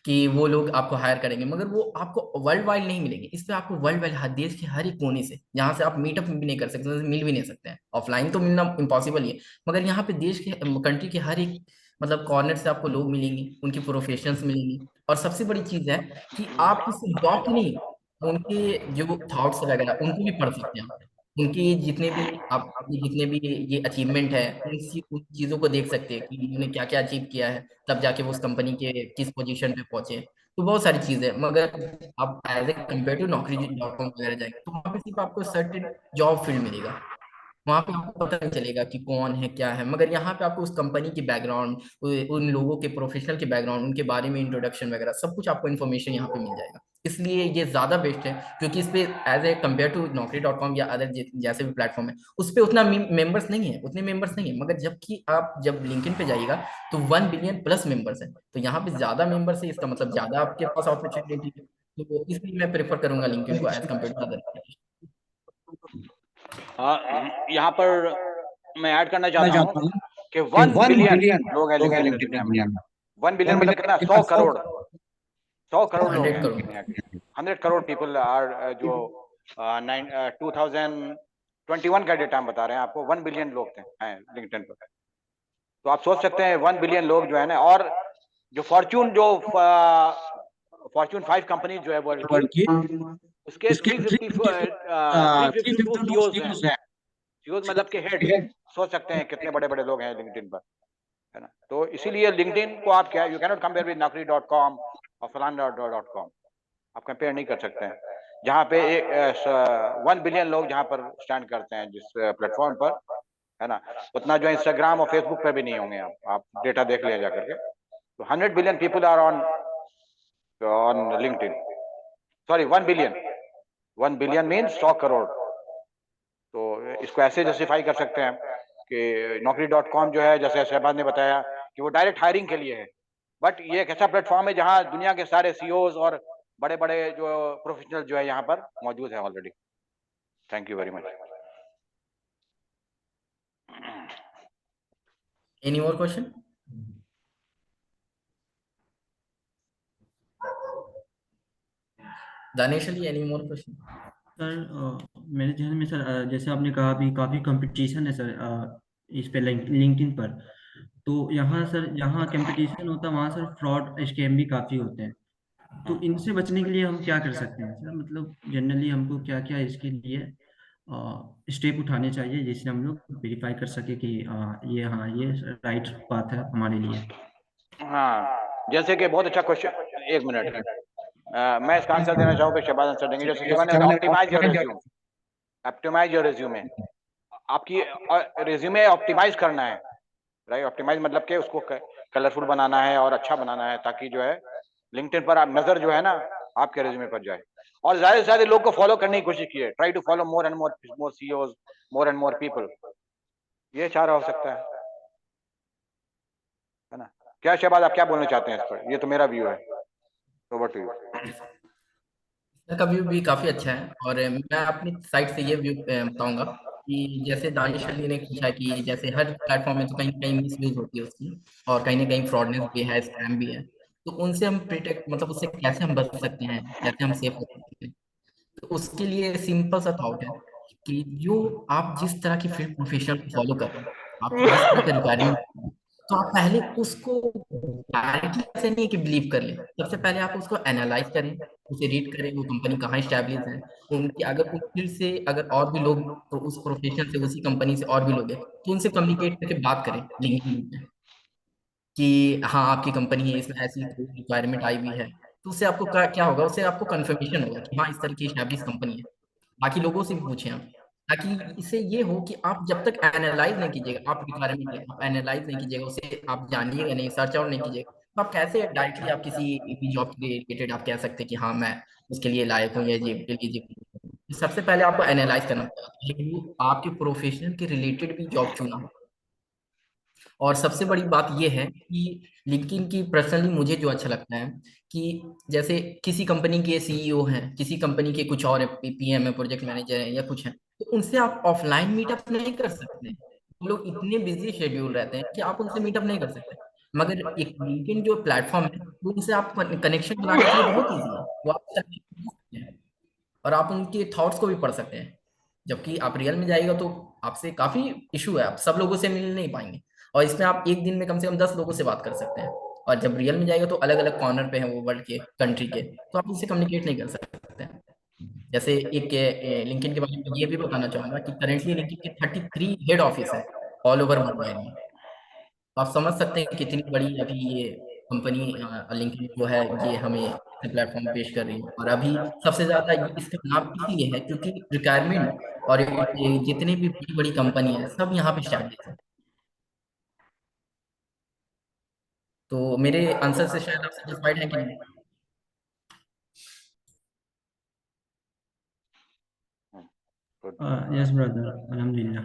Speaker 1: कि वो लोग आपको हायर करेंगे, मगर वो आपको वर्ल्ड वाइड नहीं मिलेंगे। इस पे आपको वर्ल्ड वाइड हर देश के हर एक कोने से, जहां से आप मीटअप भी नहीं कर सकते, मिल भी नहीं सकते हैं, ऑफलाइन तो मिलना इम्पॉसिबल ही है, मगर यहाँ पे देश के कंट्री के हर एक मतलब कॉर्नर से आपको लोग मिलेंगे, उनकी प्रोफेशंस मिलेंगी। और सबसे बड़ी चीज है कि आप सिर्फ जॉब की नहीं, उनके जो थॉट्स वगैरह उनको भी पढ़ सकते हैं आप। उनकी जितने भी आप अपनी जितने भी ये अचीवमेंट है उन चीजों को देख सकते हैं कि उन्होंने क्या क्या अचीव किया है, तब जाके वो उस कंपनी के किस पोजीशन पे पहुंचे। तो बहुत सारी चीजें, मगर आप as a compare to Naukri.com वगैरह जाएंगे तो वहाँ पे सिर्फ आपको सर्टेन जॉब फील्ड मिलेगा। वहां पे आपको पता नहीं चलेगा कि कौन है क्या है, मगर यहाँ पे आपको उस कंपनी की बैकग्राउंड, उन लोगों के प्रोफेशनल के बैकग्राउंड, उनके बारे में इंट्रोडक्शन वगैरह सब कुछ आपको इन्फॉर्मेशन यहाँ पे मिल जाएगा। इसलिए ये ज्यादा बेस्ट है, क्योंकि इस पे as a compare to Naukri.com या अदर जैसे भी प्लेटफॉर्म है, उस पे उतना मेंबर्स नहीं है, उतने मेंबर्स नहीं है। मगर जबकि आप जब लिंक्डइन पे जाइएगा तो 1 बिलियन प्लस मेंबर्स है, तो यहाँ पे ज्यादा मेंबर्स है, इसका मतलब ज्यादा आपके पास अपॉर्चुनिटी है। तो इसलिए मैं प्रेफर करूंगा लिंक्डइन को एज कम्पेयर टू अदर।
Speaker 3: यहाँ पर मैं ऐड करना
Speaker 2: मैं
Speaker 3: चाहता
Speaker 2: चाहता
Speaker 3: हूँ
Speaker 2: हूँ
Speaker 3: कि
Speaker 2: कि
Speaker 3: 1 बिलियन
Speaker 2: बिलियन
Speaker 3: लोग हैं
Speaker 2: लोग हैं
Speaker 3: लिंक्डइन
Speaker 2: लिंक्डइन
Speaker 3: दुनिया
Speaker 2: में
Speaker 3: में।
Speaker 2: दुनिया में।
Speaker 3: 1 बिलियन
Speaker 2: 1
Speaker 3: मतलब
Speaker 2: बिलियन
Speaker 3: कितना, 100 करोड़, 100 करोड़ लोग
Speaker 1: 100
Speaker 3: हैं
Speaker 1: करोड़
Speaker 3: दुनिया के। 100 करोड़ पीपल आर जो 2021 का डेटा हम बता रहे हैं आपको, 1 बिलियन लोग थे हैं लिंक्डइन पर। तो आप सोच सकते हैं 1 बिलियन लोग जो है ना, और जो फॉर्च्यून 5 कंपनी जो है वर्ल्ड की,
Speaker 2: वर्ल्ड की
Speaker 3: उसके
Speaker 2: इसके
Speaker 3: 352
Speaker 2: 352
Speaker 3: सीईओज हैं।
Speaker 2: सीईओज हैं।
Speaker 3: सीईओज मतलब के हेड। सोच सकते हैं कितने बड़े बड़े लोग हैं लिंक्डइन पर, है ना। तो इसीलिए लिंक्डइन को आप क्या, you cannot compare with Naukri.com और फलाना.com, आप कंपेयर नहीं कर सकते हैं। जहाँ पे 1 बिलियन लोग जहाँ पर स्टैंड करते हैं जिस प्लेटफॉर्म पर, है ना, उतना जो इंस्टाग्राम और फेसबुक पर भी नहीं होंगे। आप डेटा देख लिया जा करके। तो 100 billion people are on LinkedIn, sorry 1 billion, 1 billion means 100 crore. तो इसको ऐसे जस्टिफाई कर सकते हैं कि Naukri.com जो है, जैसे शहबाज ने बताया कि वो डायरेक्ट हायरिंग के लिए है, बट ये एक ऐसा प्लेटफॉर्म है जहां दुनिया के सारे सीईओज और बड़े बड़े जो प्रोफेशनल जो है यहाँ पर मौजूद है already. Thank you very much.
Speaker 1: Any और question? Danish Ali, any more question?
Speaker 5: Sir मेरे जहन में सर जैसे आपने कहा अभी काफ़ी कंपटीशन है सर इस पे लिंक्डइन पर। तो यहाँ सर जहाँ कंपटीशन होता है वहाँ सर फ्रॉड स्कैम भी काफ़ी होते हैं। तो इनसे बचने के लिए हम क्या कर सकते हैं सर? मतलब जनरली हमको क्या क्या इसके लिए स्टेप उठाने चाहिए जिससे हम लोग वेरीफाई कर सके कि ये हाँ ये राइट बात है हमारे लिए।
Speaker 3: हाँ, जैसे कि बहुत अच्छा क्वेश्चन, एक मिनट। मैं इसका आंसर देना चाहूँगा, शहबाज आंसर देंगे। जैसे शहबाज ने बताया optimise your resume, optimise your resume. आपकी रिज्यूमे ऑप्टिमाइज करना है, राइट। ऑप्टिमाइज मतलब कि उसको कलरफुल बनाना है और अच्छा बनाना है, ताकि जो है लिंक्डइन पर आप नजर जो है ना आपके रिज्यूमे पर जाए। और ज्यादा से ज्यादा लोग को फॉलो करने की कोशिश कीजिए। Try to follow more and more CEOs, more and more people. ये चारा हो सकता है ना। क्या शहबाज, आप क्या बोलना चाहते हैं इस पर? ये तो मेरा व्यू है। Over to you.
Speaker 1: इसका व्यू भी काफी अच्छा है, और मैं अपनी साइड से ये व्यू बताऊंगा कि जैसे दानिश अली ने पूछा कि जैसे हर प्लेटफॉर्म में तो कहीं कहीं मिस यूज होती है उसकी, और कहीं ना कहीं फ्रॉडनेस भी है, स्कैम भी है। तो उनसे हम प्रोटेक्ट, मतलब उससे कैसे हम बच सकते हैं, कैसे हम सेफ हो सकते हैं? तो उसके लिए सिंपल सा थॉट है कि जो आप जिस तरह की फील्ड प्रोफेशनल को फॉलो कर रहे हैं, आपकी जिस तरह का रिक्वायरमेंट, तो आप पहले उसको डायरेक्टली ऐसे नहीं कि बिलीव कर लें। सबसे पहले आप उसको एनालाइज करें, उसे रीड करें, वो कंपनी कहाँ स्टैब्लिश है, उनकी अगर उस फील्ड से अगर और भी लोग, तो उस प्रोफेशन से उसी कंपनी से और भी लोग हैं, तो उनसे कम्युनिकेट करके बात करें लिंक्डइन पे कि हाँ आपकी कंपनी है, इसमें ऐसी रिक्वायरमेंट आई हुई है। तो उससे आपको क्या होगा, उससे आपको कंफर्मेशन होगा कि हाँ इस तरह की स्टैब्लिश कंपनी है। बाकी लोगों से भी पूछें आप, ताकि इससे ये हो कि आप जब तक एनालाइज नहीं कीजिएगा, आप रिक्वायरमेंट है, आप एनालाइज नहीं कीजिएगा उसे, आप जानिएगा नहीं, सर्च आउट नहीं कीजिएगा, तो आप कैसे डायरेक्टली आप किसी भी जॉब के रिलेटेड आप कह सकते हैं कि हाँ मैं उसके लिए लायक हूँ या ये सबसे पहले आपको एनालाइज करना पड़ेगा, आपके प्रोफेशनल के रिलेटेड भी जॉब चुना हो। और सबसे बड़ी बात यह है कि लिंक्डइन की पर्सनली मुझे जो अच्छा लगता है कि जैसे किसी कंपनी के सीईओ हैं, किसी कंपनी के कुछ और पीएम है, प्रोजेक्ट मैनेजर है या कुछ है, तो उनसे आप ऑफलाइन मीटअप नहीं कर सकते। वो लोग इतने बिजी शेड्यूल रहते हैं कि आप उनसे मीटअप नहीं कर सकते। मगर एक लिंक्डइन जो प्लेटफॉर्म है, वो उनसे आप कनेक्शन बनाने के लिए बहुत ईजी है। वो आप connect कर सकते हैं और आप उनके थॉट्स को भी पढ़ सकते हैं। जबकि आप रियल में जाइएगा तो आपसे काफी इशू है, आप सब लोगों से मिल नहीं पाएंगे। और इसमें आप एक दिन में कम से कम 10 लोगों से बात कर सकते हैं। और जब रियल में जाएगा तो अलग अलग कॉर्नर पे हैं वो वर्ल्ड के, कंट्री के, तो आप उनसे कम्युनिकेट नहीं कर सकते हैं। जैसे एक लिंक्डइन के बारे में ये भी बताना चाहूंगा कि करेंटली लिंक्डइन के 33 हेड ऑफिस है ऑल ओवर वर्ल्ड में। तो आप समझ सकते हैं कितनी बड़ी अभी ये कंपनी लिंक्डइन जो है ये हमें प्लेटफॉर्म पेश कर रही है। और अभी सबसे ज्यादा इसका नाम इसलिए है क्योंकि रिक्वायरमेंट और ये जितनी भी बड़ी बड़ी कंपनी है सब यहाँ पे स्टैब्लिश है। तो मेरे आंसर से शायद आप सेटिस्फाइड हैं कि नहीं?
Speaker 5: Yes, brother. Alhamdulillah.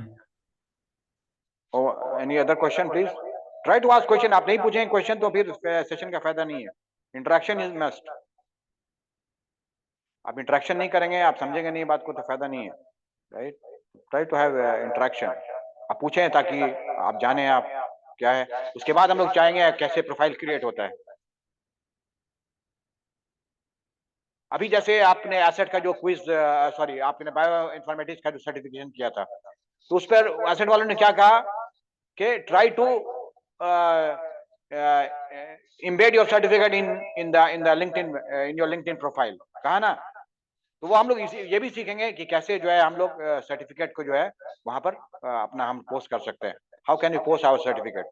Speaker 3: Any other question please, try to ask question. आप नहीं पूछेंगे क्वेश्चन तो फिर सेशन का फायदा नहीं है। Interaction is must. आप इंटरेक्शन नहीं करेंगे, आप समझेंगे नहीं बात को, तो फायदा नहीं है, right? Try to have interaction. आप पूछें ताकि आप जाने आप क्या है। उसके बाद हम लोग चाहेंगे कैसे प्रोफाइल क्रिएट होता है। अभी जैसे आपने एसेट का जो क्विज, सॉरी आपने बायो इन्फॉर्मेटिक्स का जो सर्टिफिकेशन किया था, तो उस पर एसेट वालों ने क्या कहा कि try to embed your certificate in the LinkedIn, in your LinkedIn profile, कहा ना। तो वो हम लोग ये भी सीखेंगे कि कैसे जो है हम लोग सर्टिफिकेट को जो है वहां पर अपना हम पोस्ट कर सकते हैं। How can you post our certificate.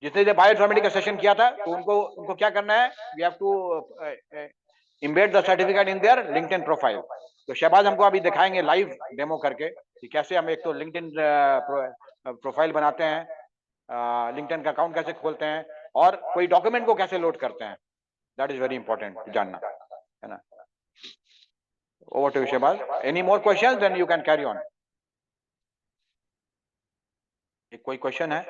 Speaker 3: जितने देर बायो इन्फॉर्मेटिक्स का सेशन किया था तो उनको क्या करना है, we have to embed the certificate in there LinkedIn profile. तो शहबाज हमको अभी दिखाएंगे लाइव डेमो करके कि कैसे हम एक तो LinkedIn प्रोफाइल बनाते हैं, LinkedIn का अकाउंट कैसे खोलते हैं, और कोई डॉक्यूमेंट को कैसे लोड करते हैं। दैट इज वेरी इंपॉर्टेंट जानना, है ना। Over to Shahbaz. Any more questions, then you can carry on. एक कोई क्वेश्चन है?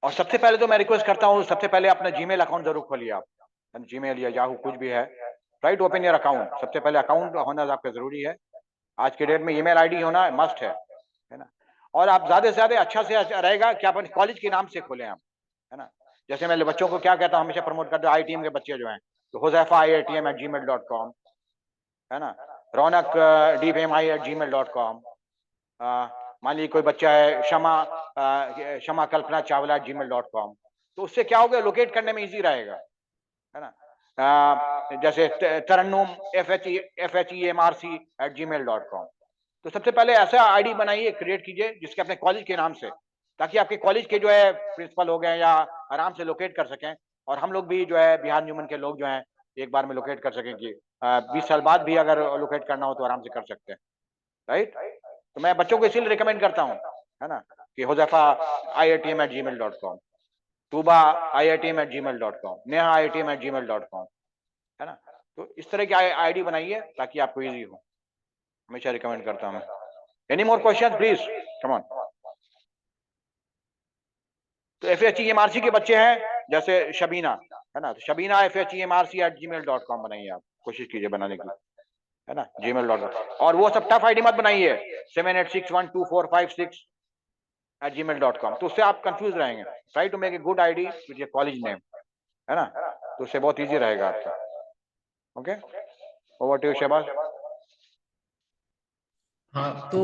Speaker 3: और सबसे पहले तो मैं रिक्वेस्ट करता हूं, सबसे पहले अपना जीमेल अकाउंट जरूर खोलिए आप। जीमेल या याहू कुछ भी है, राइट, ओपन योर अकाउंट। सबसे पहले अकाउंट होना आपका जरूरी है। आज के डेट में ईमेल आईडी होना मस्ट है ना। और आप ज्यादा से ज्यादा अच्छा से अच्छा रहेगा कि आप कॉलेज के नाम से खोलें आप, है ना। जैसे मैं बच्चों को क्या कहता हूँ, हमेशा प्रमोट करता हूँ, IITM के बच्चे जो हैं तो हुज़ैफा IITM@gmail.com, है ना। रौनक DFMI@gmail.com। मान लीजिए कोई बच्चा है शमा कल्पना चावला gmail.com, तो उससे क्या होगा, लोकेट करने में इजी रहेगा, है ना। जैसे तरन्नुम FHEMRC@gmail.com। तो सबसे पहले ऐसा आईडी बनाइए, क्रिएट कीजिए जिसके अपने कॉलेज के नाम से, ताकि आपके कॉलेज के जो है प्रिंसिपल हो गए या आराम से लोकेट कर सकें, और हम लोग भी जो है बिहार न्यूमन के लोग जो हैं एक बार में लोकेट कर सकें कि 20 साल बाद भी अगर लोकेट करना हो तो आराम से कर सकते हैं, राइट। तो मैं बच्चों को इसीलिए रिकमेंड करता हूँ, है ना, कि Huzaifa IITM@gmail.com, Tuba IITM@gmail.com, Neha IITM@gmail.com, है ना। तो इस तरह की आईडी बनाइए ताकि आपको इजी हो, हमेशा रिकमेंड करता हूँ। Any more question please, come on. तो FHEMRC के बच्चे हैं जैसे शबीना, है ना, तो शबीना FHEMRC@gmail.com बनाइए, आप कोशिश कीजिए बनाने की, है ना, gmail.com। और वो सब टफ आईडी मत बनाइए 78612456@gmail.com, तो उससे आप कंफ्यूज रहेंगे। Try to make a good ID with your college name, है ना, तो उससे बहुत इजी रहेगा आपका। Okay, over to Shahbaz.
Speaker 1: हाँ, तो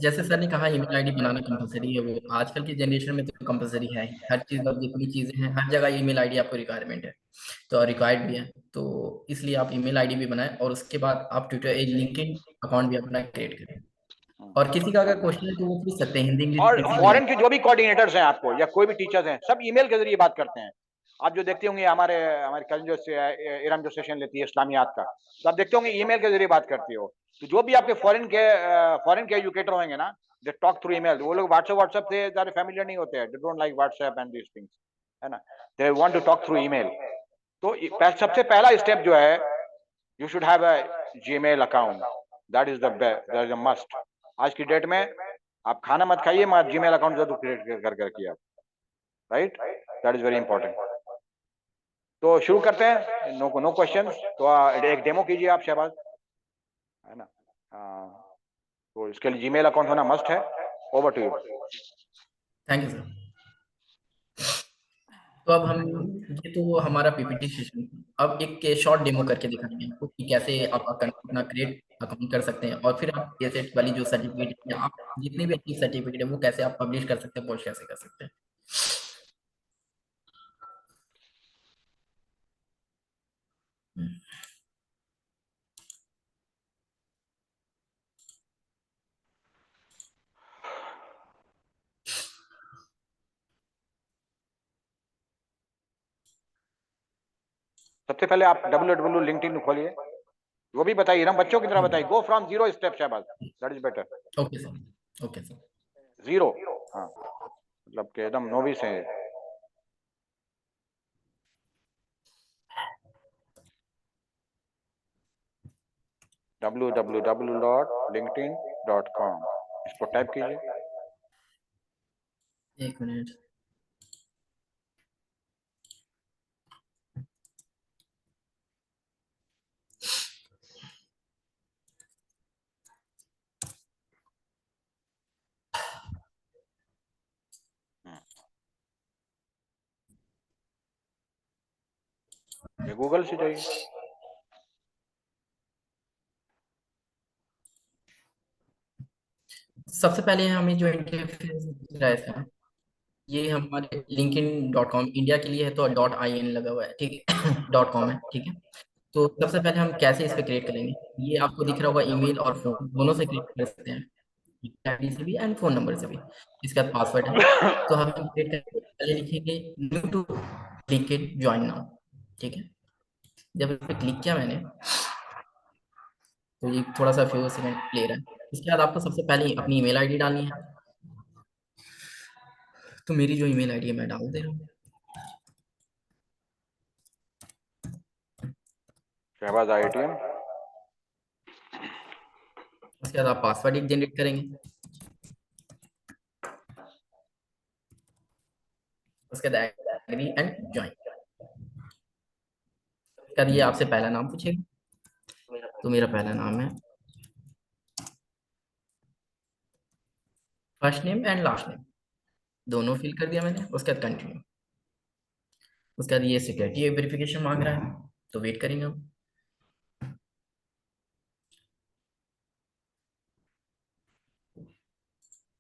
Speaker 1: जैसे सर ने कहा ईमेल आईडी बनाना कंपलसरी है, वो आजकल की जनरेशन में तो कंपलसरी है ही। हर चीज अब जितनी चीजें हैं हर जगह ईमेल आईडी आपको रिक्वायरमेंट है, तो रिक्वायर्ड भी है। तो इसलिए आप ईमेल आईडी भी बनाएं और उसके बाद आप ट्विटर लिंक्डइन अकाउंट भी अपना क्रिएट करें। और किसी का अगर क्वेश्चन है तो वो पूछ सकते हैं, हिंदी इंग्लिश
Speaker 3: और
Speaker 1: किसी भी
Speaker 3: फॉरेन के जो भी कोऑर्डिनेटर्स हैं आपको या कोई भी टीचर्स हैं, सब ईमेल के जरिए बात करते हैं। आप जो देखते होंगे हमारे कल जो इरम जो सेशन लेती है इस्लामियात का, तो आप देखते होंगे ईमेल के जरिए बात करती हो। तो जो भी आपके फॉरेन के एजुकेटर होंगे ना, दे टॉक थ्रू ईमेल। वो लोग व्हाट्सएप से ज़्यादा फैमिलियर नहीं होते हैं, they don't like WhatsApp and these things, है ना, they want to talk through email. तो सबसे पहला स्टेप जो है, you should have a Gmail account, that is the must. आज की डेट में आप खाना मत खाइए, मत जीमेल अकाउंट जरूर क्रिएट कर रखिए आप, right, that is very important. तो शुरू करते हैं, नो क्वेश्चन। तो एक डेमो कीजिए आप शहबाज, है ना। तो इसके लिए जीमेल अकाउंट होना मस्ट है। Over to you.
Speaker 1: Thank you sir. तो अब हम ये तो हमारा पीपीटी सेशन, अब एक शॉर्ट डेमो करके दिखाएंगे आपको कि कैसे आप अपना क्रिएट अकाउंट कर सकते हैं, और फिर आप एसेट वाली जो सर्टिफिकेट है, आप जितनी भी अच्छी सर्टिफिकेट है वो कैसे आप पब्लिश कर सकते हैं, पोस्ट कैसे कर सकते हैं।
Speaker 3: सबसे पहले आप www लिंक्डइन खोलिए, वो भी बताइए ना, बच्चों की तरह बताइए, go from zero step Shahbaz, that is better.
Speaker 1: Okay sir, okay sir.
Speaker 3: Zero, हाँ, मतलब कि एकदम नोविस है। www.linkedin.com, इसको टाइप कीजिए।
Speaker 1: एक मिनट।
Speaker 3: ये गूगल से जाइए।
Speaker 1: सबसे पहले हमें जो इंटरफेस दिख रहा है इसका, ये हमारे linkedin.com इंडिया के लिए है, तो .in लगा हुआ है, ठीक है। .com है, ठीक है। तो सबसे पहले हम कैसे इस पे क्रिएट करेंगे, ये आपको दिख रहा होगा, ईमेल और फोन दोनों से क्रिएट कर सकते हैं, आईडी से भी एंड फोन नंबर से भी। इसका पासवर्ड है, तो हम क्रिएट करके पहले लिखेंगे new to LinkedIn join now, ठीक है। जब इस पे क्लिक किया मैंने, तो ये थोड़ा सा फ्यू सेकंड ले रहा है। इसके बाद आपको सबसे पहले अपनी ईमेल आईडी डालनी है, तो मेरी जो ईमेल आईडी है मैं डाल दे रहा हूँ।
Speaker 3: शहबाज IITM।
Speaker 1: उसके बाद आप पासवर्ड एक जनरेट करेंगे, उसके बाद एग्री एंड ज्वाइन। उसके बाद ये आपसे पहला नाम पूछेगा, तो मेरा पहला नाम है, first name and last name दोनों फिल कर दिया मैंने। उसके बाद कंटिन्यू। उसके बाद ये सिक्योरिटी वेरिफिकेशन मांग रहा है, तो वेट करेंगे हम।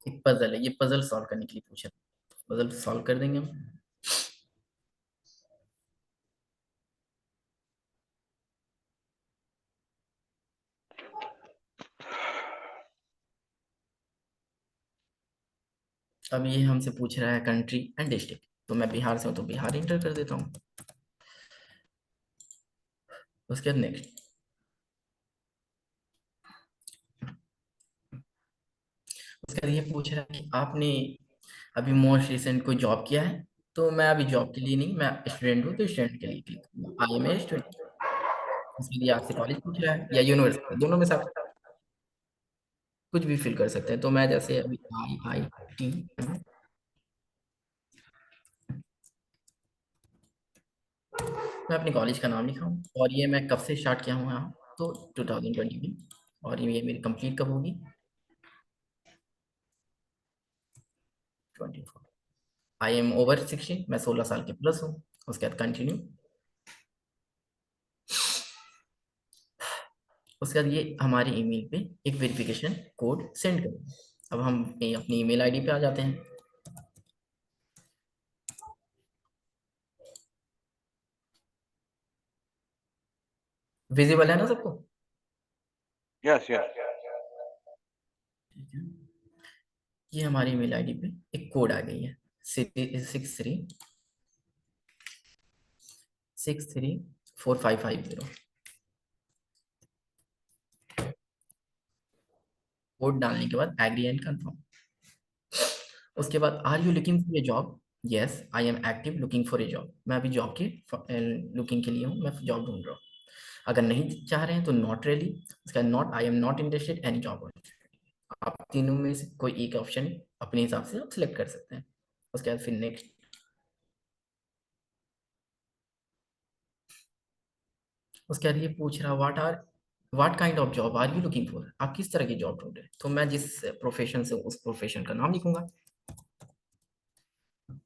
Speaker 1: एक पजल है, ये पजल सॉल्व करने के लिए पूछा, पजल सॉल्व कर देंगे हम। अब ये हमसे पूछ रहा है कंट्री एंड डिस्ट्रिक्ट, तो मैं बिहार से हूँ तो बिहार इंटर कर देता हूँ। उसके बाद नेक्स्ट। उसके बाद ये पूछ रहा है कि आपने अभी मोस्ट रिसेंट कोई जॉब किया है, तो मैं अभी जॉब के लिए नहीं, मैं स्टूडेंट हूँ, तो स्टूडेंट के लिए click, I am a student. उसके लिए आपसे कॉलेज पूछ रहा है या यूनिवर्सिटी, दोनों में से आप कुछ भी फिल कर सकते हैं। तो मैं जैसे अभी IIT, मैं अपने कॉलेज का नाम लिखा हूँ, और ये मैं कब से स्टार्ट किया हूँ यहाँ, तो 2020 में। और ये मेरी कंप्लीट कब होगी, 24। आई एम ओवर 16, मैं 16 साल के प्लस हूँ। उसके बाद कंटिन्यू। उसके बाद ये हमारे ईमेल पे एक वेरिफिकेशन कोड सेंड करें। अब हम अपनी ईमेल आईडी पे आ जाते हैं। विजिबल है ना सबको?
Speaker 3: Yes yes.
Speaker 1: ठीक है। ये हमारी ईमेल आईडी पे एक कोड आ गई है, 63634550। कोड डालने के बाद एग्री एंड कंफर्म। उसके बाद are you looking for a job, yes I am active looking for a job, मैं अभी जॉब की लुकिंग के लिए हूँ, मैं जॉब ढूंढ रहा हूँ। अगर नहीं चाह रहे हैं तो नॉट रियली, उसका not, I am not interested any job. आप तीनों में से कोई एक ऑप्शन अपने हिसाब से आप सिलेक्ट कर सकते हैं। उसके बाद फिर नेक्स्ट। उसके बाद ये पूछ रहा what kind of job are you looking for, आप किस तरह की जॉब ढूंढ रहे हैं। तो मैं जिस प्रोफेशन से, उस प्रोफेशन का नाम लिखूंगा,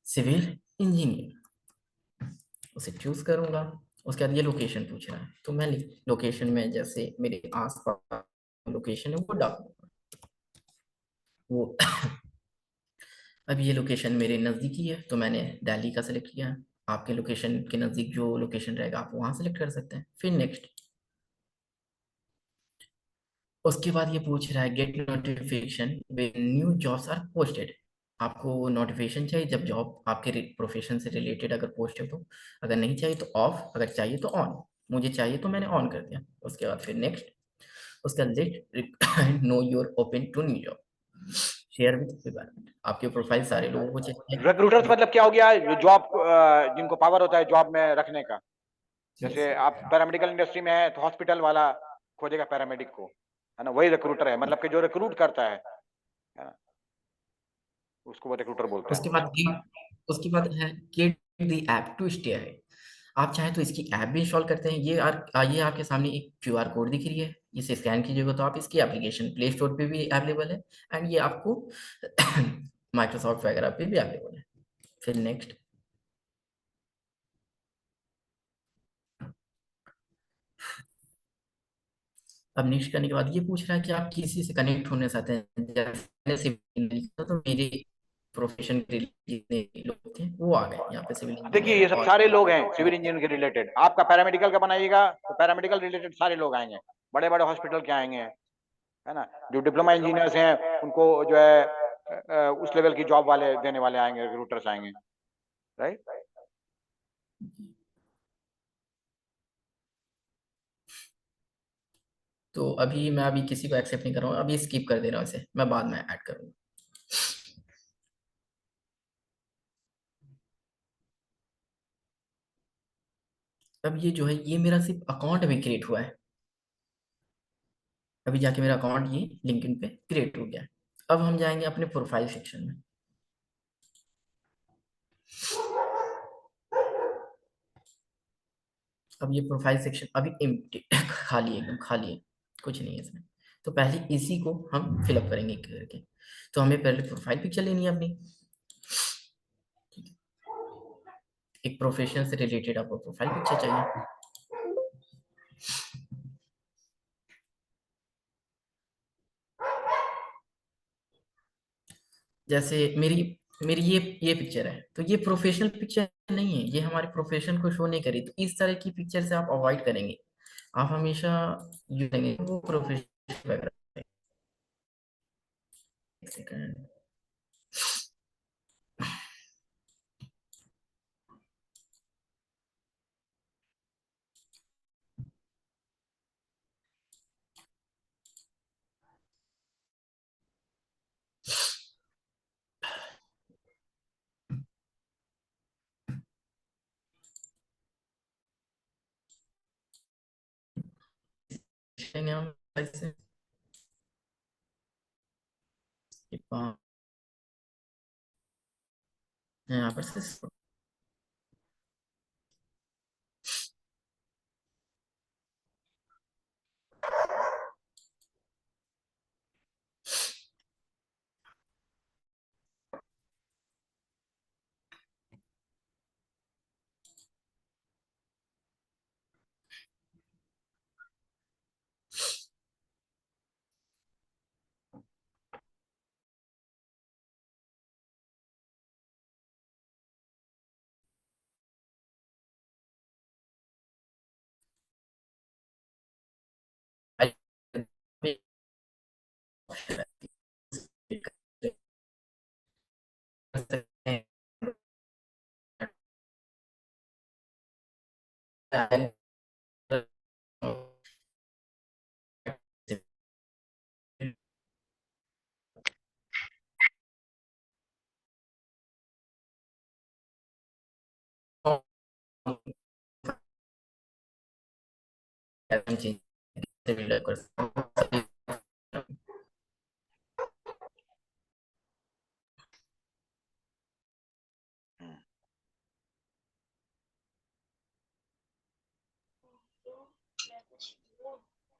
Speaker 1: सिविल इंजीनियर, उसे चूज करूंगा। उसके बाद ये लोकेशन पूछ रहा है, तो मैं लोकेशन में जैसे मेरे आस पास लोकेशन है वो डालूंगा। वो अब ये लोकेशन मेरे नज़दीकी है, तो मैंने दिल्ली का सिलेक्ट किया। आपके लोकेशन के नज़दीक जो लोकेशन रहेगा आप वहाँ सेलेक्ट कर सकते हैं। फिर नेक्स्ट। उसके बाद ये पूछ रहा है get notification when new jobs are posted, आपको नोटिफिकेशन चाहिए जब जॉब आपके प्रोफेशन से रिलेटेड अगर पोस्ट है तो, अगर नहीं चाहिए तो ऑफ, अगर चाहिए तो ऑन। मुझे चाहिए तो मैंने ऑन कर दिया। उसके बाद फिर नेक्स्ट, उसका let know your open to new job, share with requirement. आपके प्रोफाइल सारे लोगों को चाहिए
Speaker 3: रिक्रूटर्स
Speaker 1: जो
Speaker 3: मतलब क्या हो गया, जो जॉब जिनको पावर होता है जॉब में रखने का। जैसे आप पैरामेडिकल इंडस्ट्री में है तो हॉस्पिटल वाला खोजेगा पैरामेडिक को, है ना, वही रिक्रूटर है, मतलब कि जो रिक्रूट करता है ना, उसको वो रिक्रूटर बोलते
Speaker 1: उसके
Speaker 3: हैं।
Speaker 1: बाद उसके बाद है get the app to stay है। आप चाहें तो इसकी ऐप भी इंस्टॉल करते हैं। ये आपके सामने एक क्यूआर कोड दिख रही है, इसे स्कैन कीजिएगा तो आप इसकी एप्लीकेशन प्ले स्टोर पे भी अवेलेबल है, एंड ये आपको माइक्रोसॉफ्ट वगैरह पे भी अवेलेबल है। फिर नेक्स्ट, अब नेक्स्ट करने के बाद ये पूछ रहा है कि आप किसी से कनेक्ट होना चाहते हैं। जैसे सिविल इंजीनियर तो मेरे प्रोफेशन के लिए जितने लोग थे वो आ गए यहाँ पे, सिविल
Speaker 3: देखिए
Speaker 1: इंजीनियर
Speaker 3: ये सब
Speaker 1: और
Speaker 3: सारे लोग हैं सिविल इंजीनियर के रिलेटेड। आपका पैरामेडिकल का बनाइएगा तो पैरामेडिकल रिलेटेड सारे लोग आएंगे, बड़े बड़े हॉस्पिटल के आएंगे, है ना। जो डिप्लोमा इंजीनियर्स हैं उनको जो है उस लेवल की जॉब वाले देने वाले आएंगे, रिक्रूटर्स आएंगे, राइट।
Speaker 1: तो अभी मैं अभी किसी को एक्सेप्ट नहीं कर रहा हूँ, अभी स्किप कर दे रहा हूँ इसे, मैं बाद में ऐड करूँगा। अब ये जो है ये मेरा सिर्फ अकाउंट अभी क्रिएट हुआ है, अभी जाके मेरा अकाउंट ये लिंक्डइन पे क्रिएट हो गया है। अब हम जाएंगे अपने प्रोफाइल सेक्शन में। अब ये प्रोफाइल सेक्शन अभी एम्प्टी खाली है, एकदम खाली है, कुछ नहीं है इसमें। तो पहले इसी को हम फिलअप करेंगे एक करके। तो हमें पहले प्रोफाइल पिक्चर लेनी है अपनी, एक प्रोफेशन से रिलेटेड आपको प्रोफाइल पिक्चर चाहिए। जैसे मेरी मेरी ये पिक्चर है, तो ये प्रोफेशनल पिक्चर नहीं है, ये हमारे प्रोफेशन को शो नहीं करी, तो इस तरह की पिक्चर से आप अवॉइड करेंगे। आप हमेशा यूज करेंगे वो प्रोफेशनल वगैरह। एक सेकंड, देखेंगे हम ऐसे यहाँ पर से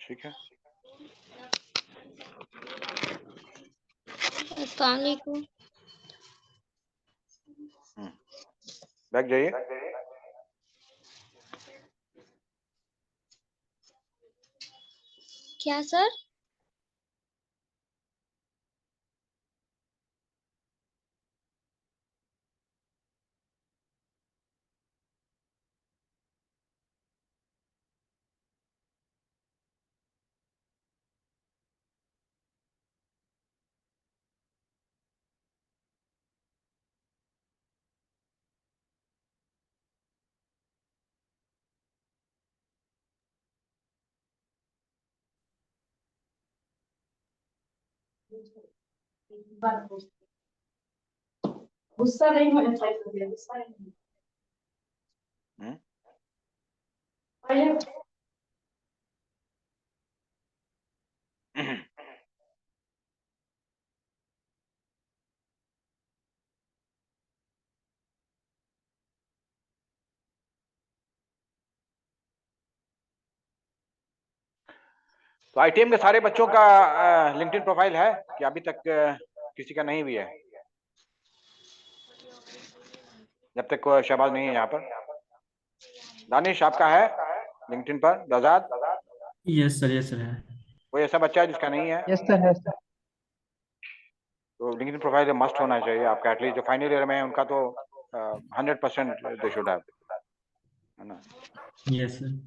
Speaker 3: ठीक है,
Speaker 4: अस्सलाम वालेकुम।
Speaker 3: बैठ जाइए।
Speaker 4: क्या सर?
Speaker 6: गुस्सा नहीं होना चाहिए, गुस्सा नहीं।
Speaker 3: तो आईटीएम के सारे बच्चों का लिंक्डइन प्रोफाइल है कि अभी तक किसी का नहीं भी है? जब तक शहबाज नहीं है यहाँ पर। दानिश आपका है लिंक्डइन पर? आजाद?
Speaker 5: यस सर है।
Speaker 3: कोई ऐसा बच्चा है जिसका नहीं है?
Speaker 7: यस सर है सर।
Speaker 3: तो लिंक्डइन प्रोफाइल मस्ट होना चाहिए आपका, एटलीस्ट जो फाइनल ईयर में है उनका तो 100% दे शुड हैव, है ना?
Speaker 5: Yes sir.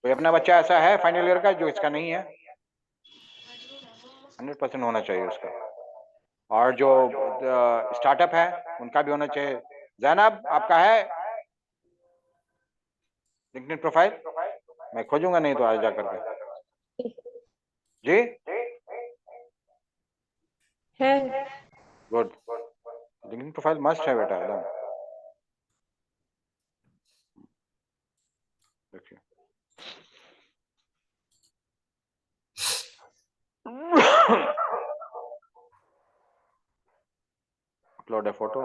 Speaker 3: कोई अपना बच्चा ऐसा है फाइनल ईयर का जो इसका नहीं है? 100% होना चाहिए उसका। और जो स्टार्टअप है उनका भी होना चाहिए। जैनब आपका है लिंक्डइन प्रोफाइल? मैं खोजूंगा नहीं तो आज जा करके। जी
Speaker 6: है।
Speaker 3: गुड। लिंक्डइन प्रोफाइल मस्ट है बेटा एकदम। देखिए अपलोड है फोटो।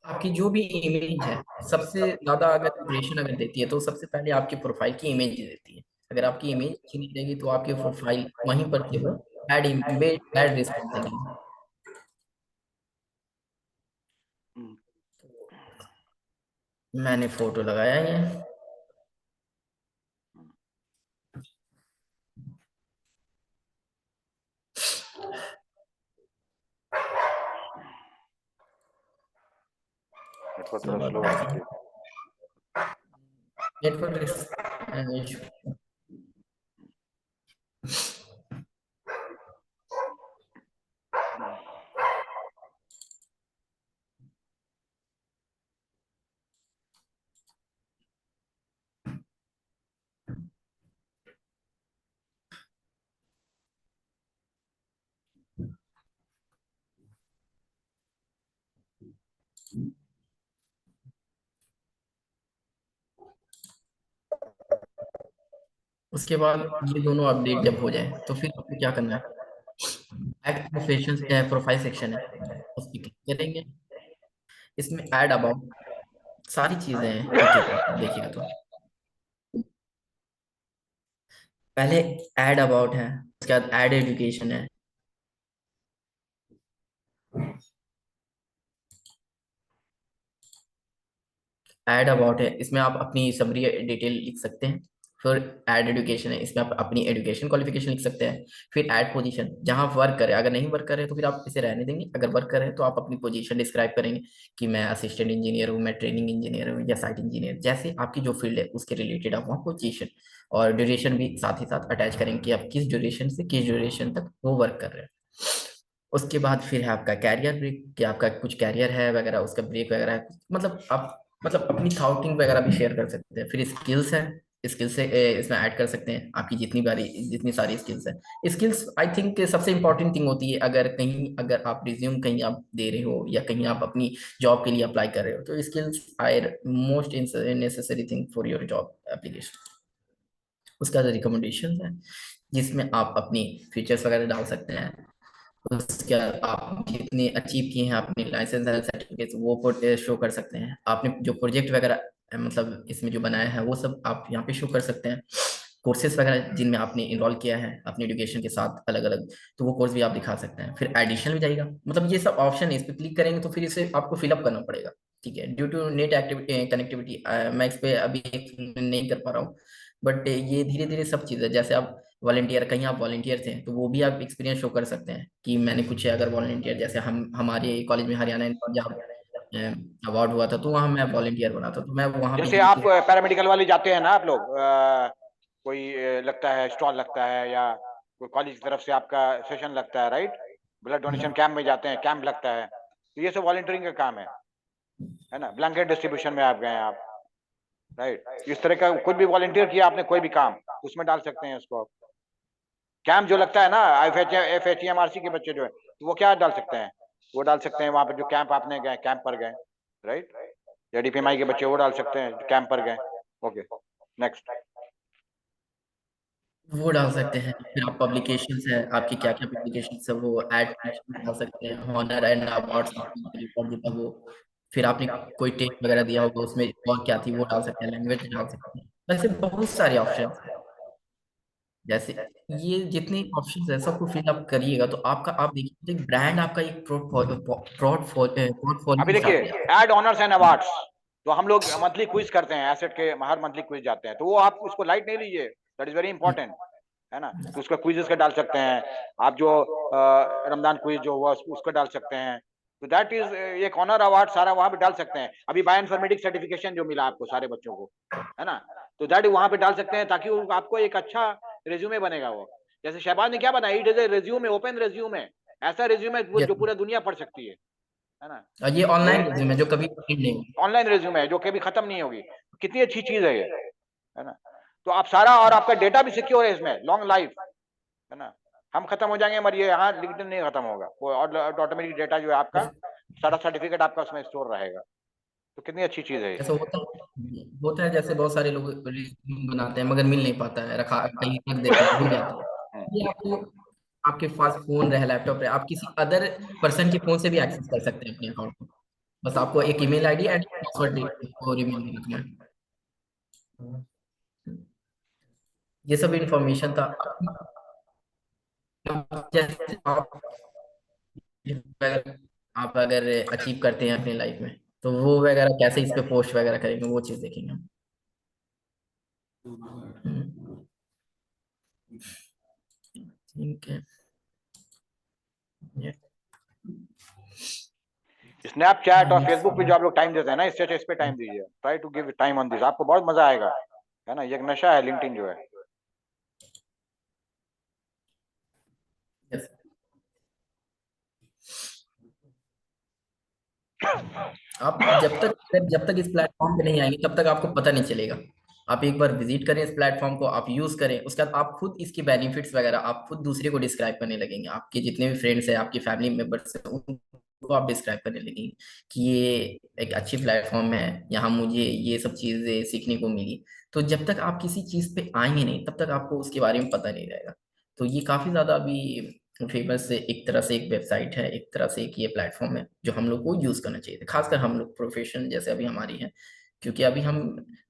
Speaker 1: आपकी जो भी इमेज है सबसे ज्यादा अगर इंप्रेशन अगर देती है तो सबसे पहले आपकी प्रोफाइल की इमेज देती है। अगर आपकी इमेज अच्छी नहीं रहेगी तो आपकी प्रोफाइल वहीं पर से वो बैड रिस्पॉन्स देगी। मैंने फोटो लगाया है ये।
Speaker 3: नेटवर्क थोड़ा स्लो है।
Speaker 1: नेटवर्क उसके बाद ये दोनों अपडेट जब हो जाए तो फिर आपको क्या करना है, ऐड प्रोफेशन प्रोफाइल सेक्शन है उस पर क्लिक करेंगे। इसमें ऐड अबाउट सारी चीजें हैं एक एक करके देखिएगा तो पहले ऐड अबाउट है, उसके बाद ऐड एजुकेशन है, ऐड अबाउट है इसमें आप अपनी समरी डिटेल लिख सकते हैं। फिर ऐड एजुकेशन है इसमें आप अपनी एजुकेशन क्वालिफिकेशन लिख सकते हैं। फिर ऐड पोजीशन जहां आप वर्क करें, अगर नहीं वर्क करें तो फिर आप इसे रहने देंगे, अगर वर्क करें तो आप अपनी पोजीशन डिस्क्राइब करेंगे कि मैं असिस्टेंट इंजीनियर हूँ, मैं ट्रेनिंग इंजीनियर हूँ या साइट इंजीनियर, जैसे आपकी जो फील्ड है उसके रिलेटेड आप वहाँ पोजीशन और ड्यूरेशन भी साथ ही साथ अटैच करेंगे कि आप किस ड्यूरेशन से किस ड्यूरेशन तक वो वर्क कर रहे हैं। उसके बाद फिर है आपका कैरियर ब्रेक कि आपका कुछ कैरियर है वगैरह उसका ब्रेक वगैरह है, मतलब आप मतलब अपनी थाउटिंग वगैरह भी शेयर कर सकते हैं। फिर स्किल्स है, स्किल्स से इसमें ऐड कर सकते हैं आपकी जितनी सारी स्किल्स है। स्किल्स आई थिंक सबसे इंपॉर्टेंट थिंग होती है, अगर आप रिज्यूम कहीं आप दे रहे हो या कहीं आप अपनी जॉब के लिए अप्लाई कर रहे हो तो skills are most necessary thing for your job application. उसका रिकमेंडेशन है जिसमें आप अपनी फीचर्स वगैरह डाल सकते हैं। उसके बाद आप जितने अचीव किए हैं अपने लाइसेंस एंड सर्टिफिकेट वो शो कर सकते हैं। आपने जो प्रोजेक्ट वगैरह मतलब इसमें जो बनाया है वो सब आप यहाँ पे शो कर सकते हैं। कोर्सेज वगैरह जिनमें आपने इनरोल किया है अपनी एजुकेशन के साथ अलग अलग, तो वो कोर्स भी आप दिखा सकते हैं। फिर एडिशन भी जाएगा, मतलब ये सब ऑप्शन है, इस पर क्लिक करेंगे तो फिर इसे आपको फिलअप करना पड़ेगा। ठीक है, due to net activity connectivity मैं इस पे अभी नहीं कर पा रहा हूँ, बट ये धीरे धीरे सब चीज़ है। जैसे आप वॉलेंटियर, कहीं आप वॉलेंटियर थे तो वो भी आप एक्सपीरियंस शो कर सकते हैं कि मैंने कुछ अगर वॉलेंटियर, जैसे हमारे कॉलेज में हरियाणा पंजाब अवार्ड हुआ था तो वहाँ मैं वॉलेंटियर बना था तो मैं वहाँ भी
Speaker 3: जैसे आप पैरामेडिकल वाले जाते हैं ना आप लोग, कोई लगता है स्टॉल लगता है या कोई कॉलेज की तरफ से आपका सेशन लगता है, राइट? ब्लड डोनेशन कैंप में जाते हैं, कैंप लगता है, तो ये सब वॉलंटियरिंग का काम है ना? ब्लैंकेट डिस्ट्रीब्यूशन में आप गए आप, राइट? इस तरह का कुछ भी वॉलंटियर किया आपने, कोई भी काम उसमें डाल सकते हैं उसको। कैंप जो लगता है ना, FHMRC के बच्चे जो है, तो वो क्या डाल सकते हैं, वो डाल सकते हैं वहां पर जो कैंप आपने गए, कैंप पर गए, राइट, या DPMI के बच्चे वो डाल सकते हैं कैंप पर गए। Okay, next.
Speaker 1: वो डाल सकते हैं। फिर आप पब्लिकेशंस है आपकी, क्या क्या पब्लिकेशंस है वो ऐड डाल सकते हैं, हॉनर एंड अवार्ड्स वो। फिर आपने कोई टेस्ट वगैरह दिया होगा उसमें और क्या थी वो डाल सकते हैं, लैंग्वेज डाल सकते हैं। वैसे बहुत सारे ऑप्शन है। जैसे ये जितने ऑप्शंस है सबको फिल अप करिएगा तो आपका, आप देखिए एक ब्रांड आपका एक
Speaker 3: अभी
Speaker 1: पोर्टफोलियो
Speaker 3: देखिए,
Speaker 1: स्टार्ट हो जाएगा।
Speaker 3: एड ऑनर्स एंड अवार्ड्स, तो हम लोग मंथली क्विज करते हैं, एसेट के हर मंथली क्विज जाते हैं, तो वो आप उसको लाइट नहीं लीजिए, दैट इज वेरी इंपॉर्टेंट, है ना। तो उसका क्विजेस का डाल सकते हैं आप, जो रमजान क्विज जो हुआ उसको डाल सकते हैं, तो दैट इज एक ऑनर अवार्ड सारा वहां पे डाल सकते हैं। अभी बायोइन्फॉर्मेटिक सर्टिफिकेशन जो मिला आपको सारे बच्चों को, है ना, तो दैट वहां पे डाल सकते हैं, ताकि आपको एक अच्छा रिज्यूमे बनेगा वो। जैसे शहबाज ने क्या बनाया, it is a resume, open resume, ऐसा रिज्यूमे जो पूरा दुनिया पढ़ सकती है ना।
Speaker 1: और ये
Speaker 3: तो
Speaker 1: ऑनलाइन रिज्यूम है जो कभी प्रिंट नहीं होगी।
Speaker 3: ऑनलाइन रिज्यूमे है जो कभी खत्म नहीं होगी, कितनी अच्छी चीज है ये, है ना। तो आप सारा, और आपका डेटा भी सिक्योर है इसमें, लॉन्ग लाइफ, है ना। हम खत्म हो जाएंगे मगर ये यहाँ लिंक्डइन नहीं खत्म होगा, वो ऑटोमेटिक डेटा जो है आपका, सारा सर्टिफिकेट आपका उसमें स्टोर रहेगा, तो कितनी अच्छी चीज है ये।
Speaker 1: ऐसा होता है जैसे बहुत सारे लोग रिज्यूम बनाते हैं मगर मिल नहीं पाता है, रखा कहीं रख देते हैं, भूल जाते हैं। ये आपको, आपके पास फोन रहे, लैपटॉप रहे, आप किसी अदर पर्सन के फोन से भी एक्सेस कर सकते हैं अपने अकाउंट को। बस आपको एक ईमेल आईडी एंड पासवर्ड को रिमेल रखना है। ये सब इंफॉर्मेशन था। जैसे आप अगर अचीव करते हैं अपनी लाइफ में तो वो वगैरह कैसे इस पे पोस्ट वगैरह करेंगे, वो चीज देखेंगे हम। ठीक है। ये
Speaker 3: स्नैपचैट और फेसबुक पे जो आप लोग टाइम देते हैं ना, इससे अच्छा इस पे टाइम दीजिए, try to give time on this, आपको बहुत मजा आएगा, है ना। ये एक नशा है लिंक्डइन जो है।
Speaker 1: yes। आप जब तक इस प्लेटफॉर्म पे नहीं आएंगे तब तक आपको पता नहीं चलेगा। आप एक बार विजिट करें इस प्लेटफॉर्म को, आप यूज करें, उसके बाद आप खुद इसके बेनिफिट्स वगैरह आप खुद दूसरे को डिस्क्राइब करने लगेंगे। आपके जितने भी फ्रेंड्स हैं, आपके फैमिली मेंबर्स हैं, उनको आप डिस्क्राइब करने लगेंगे कि ये एक अच्छी प्लेटफॉर्म है, यहाँ मुझे ये सब चीजें सीखने को मिली। तो जब तक आप किसी चीज पे आएंगे नहीं तब तक आपको उसके बारे में पता नहीं रहेगा। तो ये काफी ज्यादा अभी फेमस है, एक तरह से एक वेबसाइट है, एक तरह से एक ये प्लेटफॉर्म है जो हम लोग को यूज करना चाहिए, खासकर हम लोग प्रोफेशन जैसे अभी हमारी है। क्योंकि अभी हम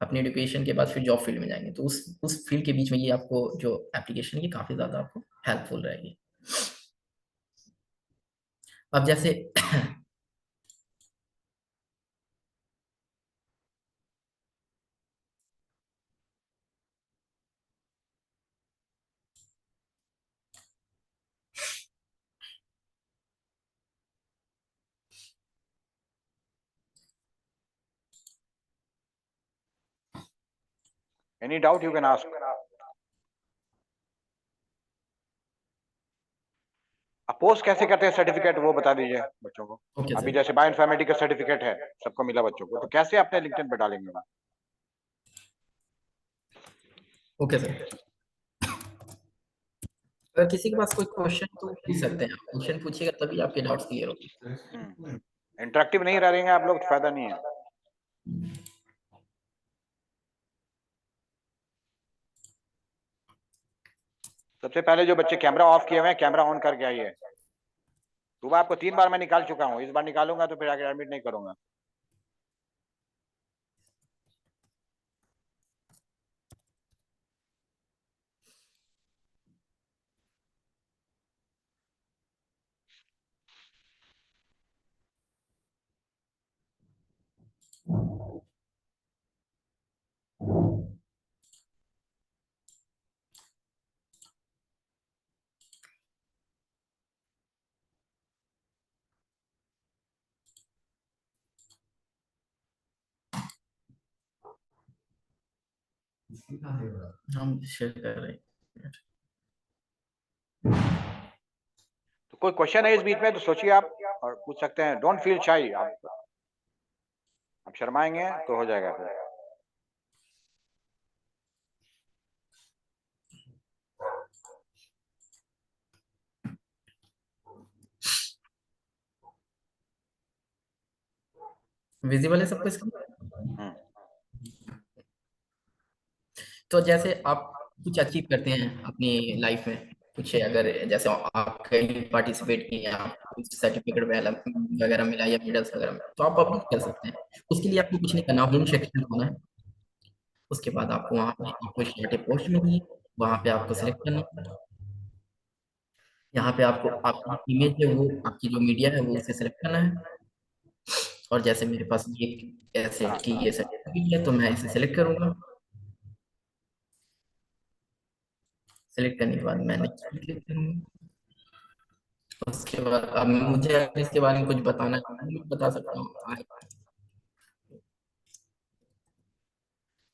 Speaker 1: अपनी एजुकेशन के बाद फिर जॉब फील्ड में जाएंगे तो उस फील्ड के बीच में ये आपको जो एप्लीकेशन की काफी ज्यादा आपको हेल्पफुल रहेगी। अब जैसे
Speaker 3: any doubt you can ask. आप पोस्ट कैसे करते हैं सर्टिफिकेट, वो बता दीजिए बच्चों को।
Speaker 1: ओके
Speaker 3: अभी
Speaker 1: सर।
Speaker 3: जैसे बायोइन्फॉर्मेटिक का सर्टिफिकेट है, सबको मिला बच्चों को, तो कैसे अपने लिंक्डइन पे डालेंगे।
Speaker 1: Okay sir. अगर किसी के पास कोई क्वेश्चन तो पूछ सकते हैं, क्वेश्चन पूछिएगा तभी आपके डाउट्स क्लियर होंगे।
Speaker 3: इंटरेक्टिव नहीं रहेंगे आप लोग तो फायदा नहीं है। सबसे पहले जो बच्चे कैमरा ऑफ किए हुए हैं, कैमरा ऑन करके आइए। सुबह आपको 3 बार मैं निकाल चुका हूँ, इस बार निकालूंगा तो फिर आगे एडमिट नहीं करूंगा।
Speaker 1: हम शेयर कर रहे हैं।
Speaker 3: तो कोई क्वेश्चन है इस बीच में तो सोचिए आप और पूछ सकते हैं, डोंट फील शाई। आप शर्माएंगे तो हो जाएगा फिर।
Speaker 1: विजिबल है सबको इसका?
Speaker 3: हम्म,
Speaker 1: तो जैसे आप कुछ अचीव करते हैं अपनी लाइफ में, कुछ अगर जैसे आप कहीं पार्टिसिपेट किए हैं, आपको सर्टिफिकेट वगैरह मिला या मेडल्स वगैरह मिला, तो आप पब्लिक कर सकते हैं। उसके लिए आपको कुछ नहीं करना, होम सेक्शन होना है। उसके बाद आपको वहाँ पे आपको स्टार्ट पोस्ट मिली है, वहाँ पे आपको सिलेक्ट करना है। यहाँ पे आपको आपकी इमेज है वो, आपकी जो मीडिया है वो उसे सिलेक्ट करना है। और जैसे मेरे पास ये एसेट की ये सर्टिफिकेट है, तो मैं इसे सिलेक्ट करूंगा। सिलेक्ट करने के बाद मैं नेक्स्ट पे क्लिक करूंगा। उसके बाद अब मुझे अगर इसके बारे में कुछ बताना है तो मैं बता सकता हूँ।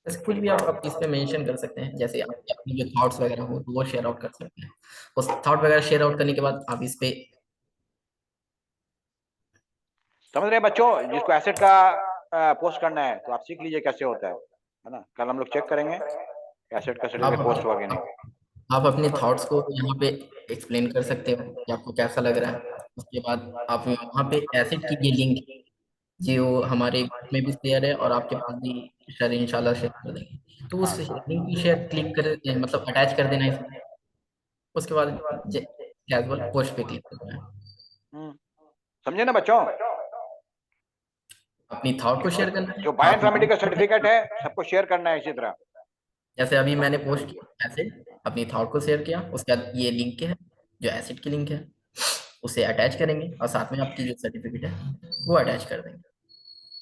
Speaker 1: जैसे कुछ भी आप इस पे मेंशन कर सकते हैं, जैसे आपके अपनी जो थॉट्स वगैरह हो तो वो शेयर आउट कर सकते हैं। उस थॉट वगैरह शेयर आउट करने के बाद आप इस पे
Speaker 3: समझ रहे हैं बच्चों? जिसको एसेट का पोस्ट करना है तो आप सीख लीजिए कैसे होता है ना? कल हम लोग चेक करेंगे एसेट का
Speaker 1: आप
Speaker 3: सर्टिफिकेट पोस्ट हुआ कि नहीं।
Speaker 1: आप अपने थॉट्स को यहाँ पे एक्सप्लेन कर सकते हो कि आपको कैसा लग रहा है। उसके बाद आप वहाँ पे एसिड की ये लिंक जो हमारे ग्रुप में भी शेयर है और आपके पास भी सर इंशाल्लाह शेयर कर देंगे, तो उस लिंक की शेयर क्लिक कर मतलब अटैच कर देना है इसमें। उसके बाद कैजुअल पोस्ट पे क्लिक करना है।
Speaker 3: हम्म, समझे ना बच्चों?
Speaker 1: अपनी थॉट को शेयर करना है
Speaker 3: जो बायो
Speaker 1: आप।
Speaker 3: इन्फॉर्मेटिक्स का सर्टिफिकेट है सबको शेयर करना है इसी तरह।
Speaker 1: जैसे अभी मैंने पोस्ट किया ऐसे, अपनी थॉट को शेयर किया, उसके बाद ये लिंक है जो एसिड की लिंक है उसे अटैच करेंगे और साथ में आपकी जो सर्टिफिकेट है वो अटैच कर देंगे।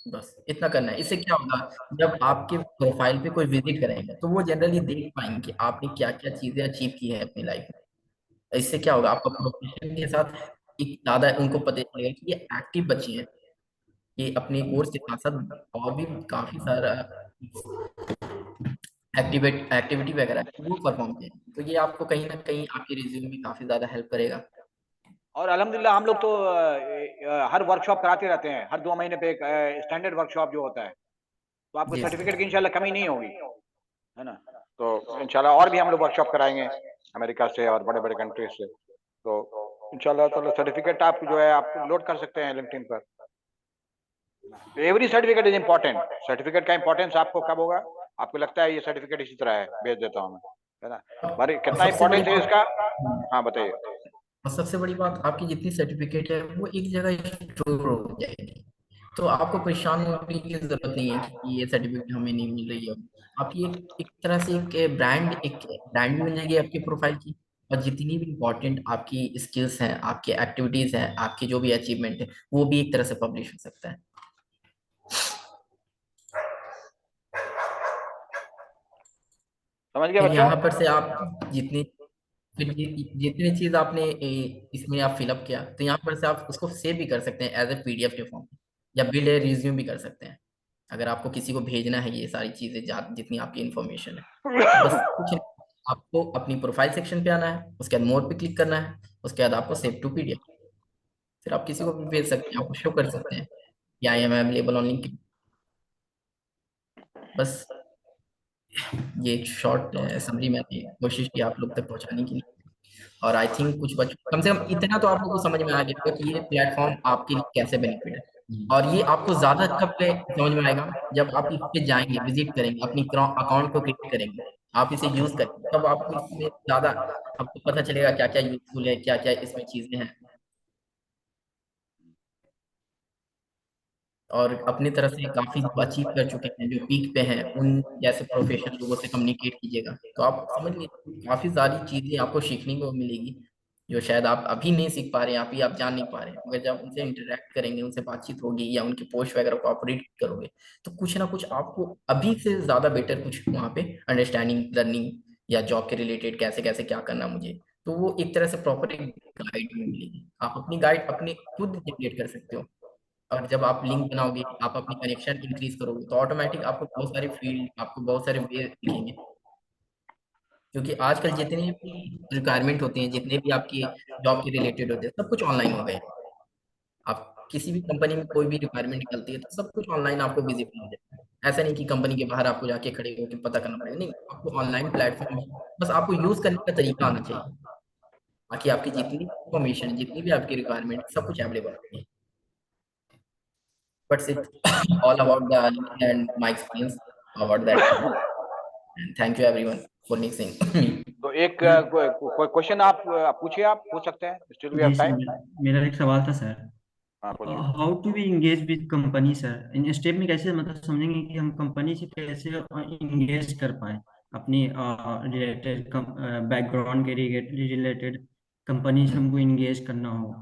Speaker 1: बस इतना करना है। इससे क्या होगा, जब आपके प्रोफाइल पे कोई विजिट करेंगे तो वो जनरली देख पाएंगे कि आपने क्या क्या चीजें अचीव की है अपनी लाइफ में। इससे क्या होगा, आपका प्रोफेशन के साथ एक ज्यादा उनको पता चलेगा कि ये एक्टिव बच्चे हैं, ये अपने कोर्स के साथ साथ और भी काफी सारा एक्टिविटी वगैरह है, वो परफॉर्म किए। तो ये आपको कहीं ना कहीं आपके रिज्यूम में काफी ज्यादा हेल्प करेगा।
Speaker 3: और अल्हम्दुलिल्लाह हम लोग तो हर वर्कशॉप कराते रहते हैं, हर 2 महीने पे एक स्टैंडर्ड वर्कशॉप जो होता है, तो आपको
Speaker 1: जी सर।
Speaker 3: सर्टिफिकेट की इंशाल्लाह कमी नहीं होगी, है ना? तो इंशाल्लाह और भी हम लोग वर्कशॉप कराएंगे अमेरिका से और बड़े बड़े कंट्रीज से। तो इंशाल्लाह ताला सर्टिफिकेट आप जो है आप लोड कर सकते हैं लिंक्डइन पर। Every certificate is important. Certificate का इंपॉर्टेंस आपको कब होगा, आपको लगता है ये सर्टिफिकेट इसी तरह है, भेज देता हूँ मैं, है ना? पर
Speaker 1: और
Speaker 3: कितना
Speaker 1: सबसे बड़ी
Speaker 3: इंपॉर्टेंस है इसका?
Speaker 1: बात,
Speaker 3: हाँ बताइए।
Speaker 1: और सबसे बड़ी बात, आपकी जितनी सर्टिफिकेट है वो एक जगह स्टोर हो जाएगी। तो आपको परेशान होने की जरूरत नहीं है कि ये सर्टिफिकेट हमें नहीं मिल रही है। आपकी एक तरह से एक ब्रांड भी बन जाएगी आपकी प्रोफाइल की। और जितनी भी इम्पोर्टेंट आपकी स्किल्स हैं, आपकी एक्टिविटीज हैं, आपकी जो भी अचीवमेंट है, वो भी एक तरह से पब्लिश हो सकता है।
Speaker 3: समझ गए
Speaker 1: फिर
Speaker 3: बच्चों?
Speaker 1: यहाँ पर से आप जितनी फिर जितनी चीज आपने इसमें आप फिलअप किया, तो यहाँ पर से आप उसको सेव भी कर सकते हैं एज ए पीडीएफ के फॉर्म में, या बिल्ड ए रिज्यूम भी कर सकते हैं। अगर आपको किसी को भेजना है ये सारी चीजें जितनी आपकी इन्फॉर्मेशन है, तो बस कुछ नहीं, आपको अपनी प्रोफाइल सेक्शन पे आना है, उसके बाद मोर पे क्लिक करना है, उसके बाद आपको सेव टू पीडीएफ, फिर आप किसी को भी भेज सकते हैं, आपको शो कर सकते हैं कि I am available on LinkedIn. बस ये एक शॉर्ट समरी मैंने कोशिश की आप लोग तक पहुंचाने की। और आई थिंक कुछ बच्चों, कम से कम इतना तो आप लोगों को समझ में आ गया होगा कि ये प्लेटफॉर्म आपके लिए कैसे बेनिफिट है। और ये आपको ज्यादा कब पे समझ में आएगा, जब आप इस पे जाएंगे, विजिट करेंगे, अपनी अकाउंट को क्रिएट करेंगे, आप इसे यूज करेंगे, तब आपको इसमें ज्यादा आपको पता चलेगा क्या क्या यूजफुल है, क्या क्या इसमें चीजें हैं। और अपनी तरफ से काफी अचीव कर चुके हैं, जो पीक पे हैं, उन जैसे प्रोफेशनल लोगों से कम्युनिकेट कीजिएगा, तो आप समझ लीजिए काफी सारी चीजें आपको सीखने को मिलेगी, जो शायद आप अभी नहीं सीख पा रहे हैं, अभी आप जान नहीं पा रहे हैं। मगर जब उनसे इंटरेक्ट करेंगे, उनसे बातचीत होगी, या उनके पोस्ट वगैरह को आप रीड करोगे, तो कुछ ना कुछ आपको अभी से ज्यादा बेटर कुछ वहाँ पे अंडरस्टैंडिंग, लर्निंग, या जॉब के रिलेटेड कैसे कैसे क्या करना मुझे, तो वो एक तरह से प्रॉपर एक गाइड मिलेगी। आप अपनी गाइड अपने खुद जनरेट कर सकते हो। और जब आप लिंक बनाओगे, आप अपनी कनेक्शन इंक्रीज करोगे, तो ऑटोमेटिक आपको बहुत सारे फील्ड, आपको बहुत सारे वे दिखेंगे। क्योंकि आजकल जितने भी रिक्वायरमेंट होते हैं, जितने भी आपकी जॉब के रिलेटेड होते हैं, सब कुछ ऑनलाइन हो गए हैं। आप किसी भी कंपनी में कोई भी रिक्वायरमेंट निकलती है तो सब कुछ ऑनलाइन आपको विजिबल हो जाता है। ऐसा नहीं कि कंपनी के बाहर आपको जाके खड़े होकर पता करना पड़ेगा, नहीं, आपको ऑनलाइन प्लेटफॉर्म है, बस आपको यूज करने का तरीका आना चाहिए। बाकी आपकी जितनी भी इंफॉर्मेशन, जितनी भी आपकी रिक्वायरमेंट, सब कुछ अवेलेबल है। but it's all about the LinkedIn and my experience about that. And thank you everyone for listening me.
Speaker 3: तो एक कोई क्वेश्चन आप पूछिए, आप पूछ सकते हैं, स्टिल वी हैव
Speaker 5: जी सर,
Speaker 3: टाइम।
Speaker 5: मेरा एक सवाल था सर।
Speaker 3: हाँ पूछिए।
Speaker 5: How to be engage with company sir, in step में कैसे मतलब समझेंगे कि हम कंपनी से कैसे इंगेज कर पाए अपनी रिलेटेड बैकग्राउंड के रिलेटेड कंपनी से हमको इंगेज करना हो,